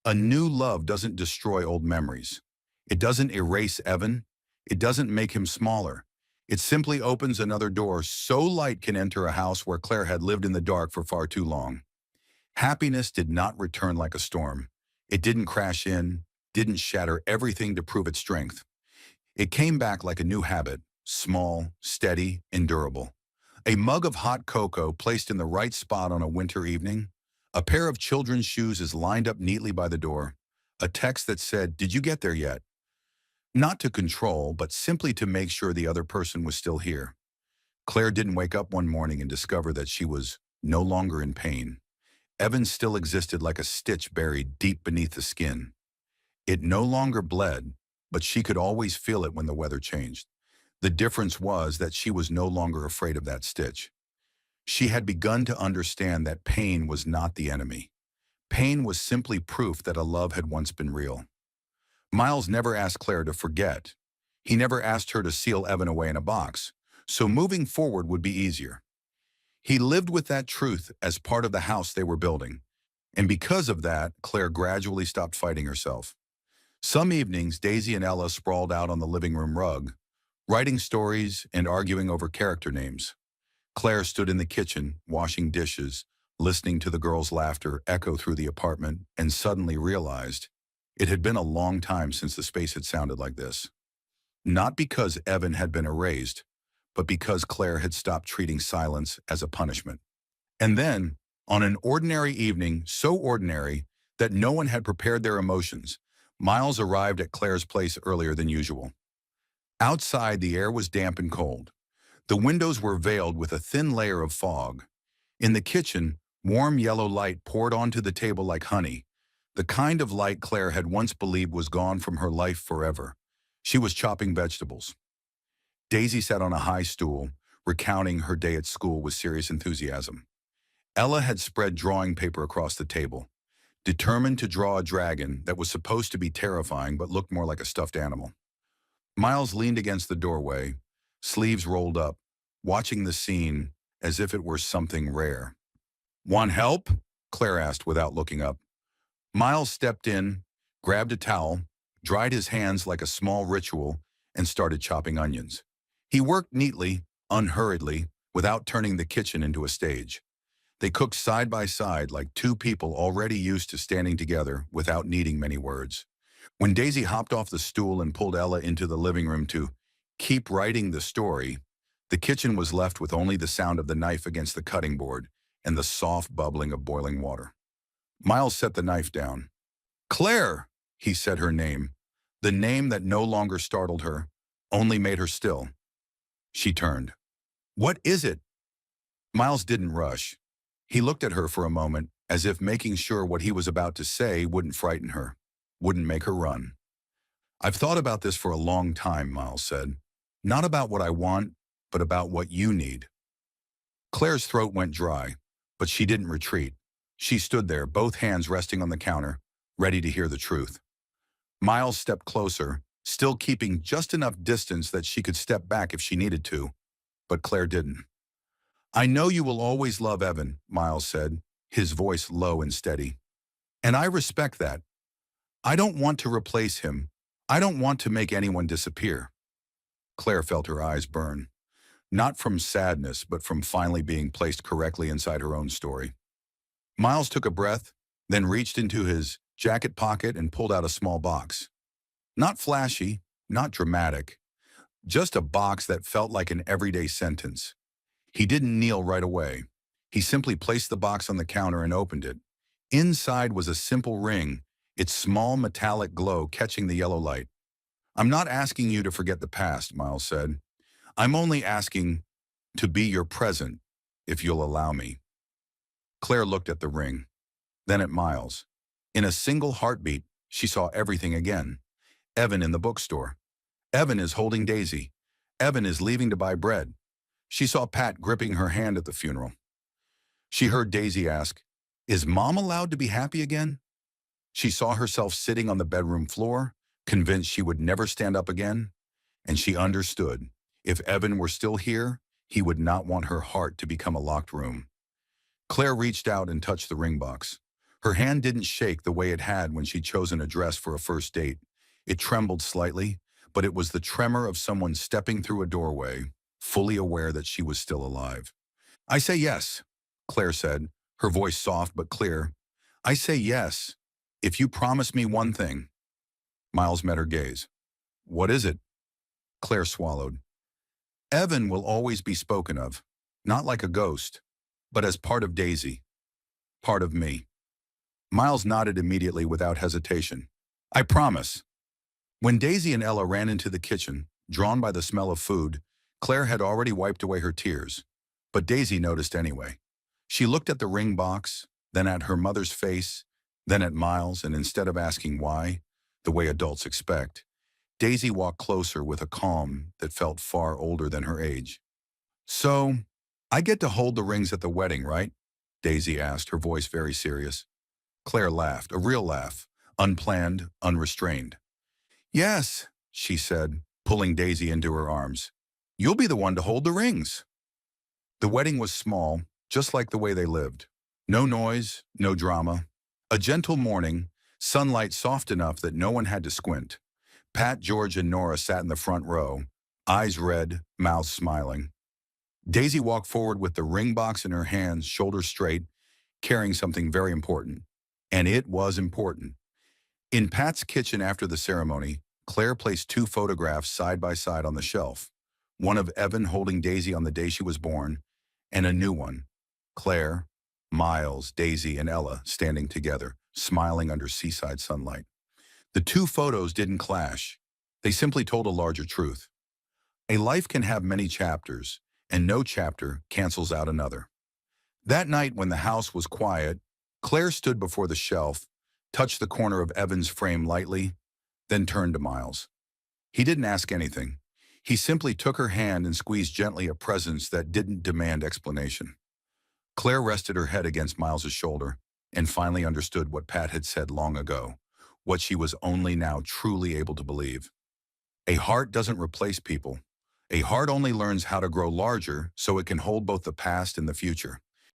A new love doesn't destroy old memories. It doesn't erase Evan. It doesn't make him smaller. It simply opens another door so light can enter a house where Claire had lived in the dark for far too long. Happiness did not return like a storm. It didn't crash in, didn't shatter everything to prove its strength. It came back like a new habit, small, steady, and durable. A mug of hot cocoa placed in the right spot on a winter evening. A pair of children's shoes is lined up neatly by the door. A text that said, "Did you get there yet?" Not to control, but simply to make sure the other person was still here. Claire didn't wake up one morning and discover that she was no longer in pain. Evan still existed like a stitch buried deep beneath the skin. It no longer bled, but she could always feel it when the weather changed. The difference was that she was no longer afraid of that stitch. She had begun to understand that pain was not the enemy. Pain was simply proof that a love had once been real. Miles never asked Claire to forget. He never asked her to seal Evan away in a box, so moving forward would be easier. He lived with that truth as part of the house they were building, and because of that, Claire gradually stopped fighting herself. Some evenings, Daisy and Ella sprawled out on the living room rug, writing stories and arguing over character names. Claire stood in the kitchen, washing dishes, listening to the girls' laughter echo through the apartment, and suddenly realized it had been a long time since the space had sounded like this. Not because Evan had been erased, but because Claire had stopped treating silence as a punishment. And then, on an ordinary evening, so ordinary that no one had prepared their emotions, Miles arrived at Claire's place earlier than usual. Outside, the air was damp and cold. The windows were veiled with a thin layer of fog. In the kitchen, warm yellow light poured onto the table like honey, the kind of light Claire had once believed was gone from her life forever. She was chopping vegetables. Daisy sat on a high stool, recounting her day at school with serious enthusiasm. Ella had spread drawing paper across the table, determined to draw a dragon that was supposed to be terrifying but looked more like a stuffed animal. Miles leaned against the doorway, sleeves rolled up, watching the scene as if it were something rare. "Want help?" Claire asked without looking up. Miles stepped in, grabbed a towel, dried his hands like a small ritual, and started chopping onions. He worked neatly, unhurriedly, without turning the kitchen into a stage. They cooked side by side like two people already used to standing together without needing many words. When Daisy hopped off the stool and pulled Ella into the living room to keep writing the story, the kitchen was left with only the sound of the knife against the cutting board and the soft bubbling of boiling water. Miles set the knife down. "Claire!" He said her name, the name that no longer startled her, only made her still. She turned. "What is it?" Miles didn't rush. He looked at her for a moment, as if making sure what he was about to say wouldn't frighten her, wouldn't make her run. "I've thought about this for a long time," Miles said. "Not about what I want, but about what you need." Claire's throat went dry, but she didn't retreat. She stood there, both hands resting on the counter, ready to hear the truth. Miles stepped closer, still keeping just enough distance that she could step back if she needed to, but Claire didn't. "I know you will always love Evan," Miles said, his voice low and steady. "And I respect that. I don't want to replace him. I don't want to make anyone disappear." Claire felt her eyes burn, not from sadness, but from finally being placed correctly inside her own story. Miles took a breath, then reached into his jacket pocket and pulled out a small box. Not flashy, not dramatic, just a box that felt like an everyday sentence. He didn't kneel right away. He simply placed the box on the counter and opened it. Inside was a simple ring, its small metallic glow catching the yellow light. I'm not asking you to forget the past, Miles said. I'm only asking to be your present, if you'll allow me. Claire looked at the ring, then at Miles. In a single heartbeat, she saw everything again. Evan in the bookstore. Evan is holding Daisy. Evan is leaving to buy bread. She saw Pat gripping her hand at the funeral. She heard Daisy ask, "Is Mom allowed to be happy again?" She saw herself sitting on the bedroom floor, convinced she would never stand up again, and she understood. If Evan were still here, he would not want her heart to become a locked room. Claire reached out and touched the ring box. Her hand didn't shake the way it had when she'd chosen a dress for a first date. It trembled slightly, but it was the tremor of someone stepping through a doorway, fully aware that she was still alive. "I say yes," Claire said, her voice soft but clear. "I say yes, if you promise me one thing." Miles met her gaze. "What is it?" Claire swallowed. "Evan will always be spoken of, not like a ghost, but as part of Daisy, part of me." Miles nodded immediately without hesitation. "I promise." When Daisy and Ella ran into the kitchen, drawn by the smell of food, Claire had already wiped away her tears. But Daisy noticed anyway. She looked at the ring box, then at her mother's face, then at Miles, and instead of asking why, the way adults expect, Daisy walked closer with a calm that felt far older than her age. "So, I get to hold the rings at the wedding, right?" Daisy asked, her voice very serious. Claire laughed, a real laugh, unplanned, unrestrained. "Yes," she said, pulling Daisy into her arms. "You'll be the one to hold the rings." The wedding was small, just like the way they lived. No noise, no drama. A gentle morning, sunlight soft enough that no one had to squint. Pat, George, and Nora sat in the front row, eyes red, mouths smiling. Daisy walked forward with the ring box in her hands, shoulders straight, carrying something very important. And it was important. In Pat's kitchen after the ceremony, Claire placed two photographs side by side on the shelf. One of Evan holding Daisy on the day she was born, and a new one. Claire, Miles, Daisy, and Ella standing together, smiling under seaside sunlight. The two photos didn't clash. They simply told a larger truth. A life can have many chapters, and no chapter cancels out another. That night when the house was quiet, Claire stood before the shelf, touched the corner of Evan's frame lightly, then turned to Miles. He didn't ask anything. He simply took her hand and squeezed gently a presence that didn't demand explanation. Claire rested her head against Miles's shoulder and finally understood what Pat had said long ago, what she was only now truly able to believe. A heart doesn't replace people. A heart only learns how to grow larger so it can hold both the past and the future.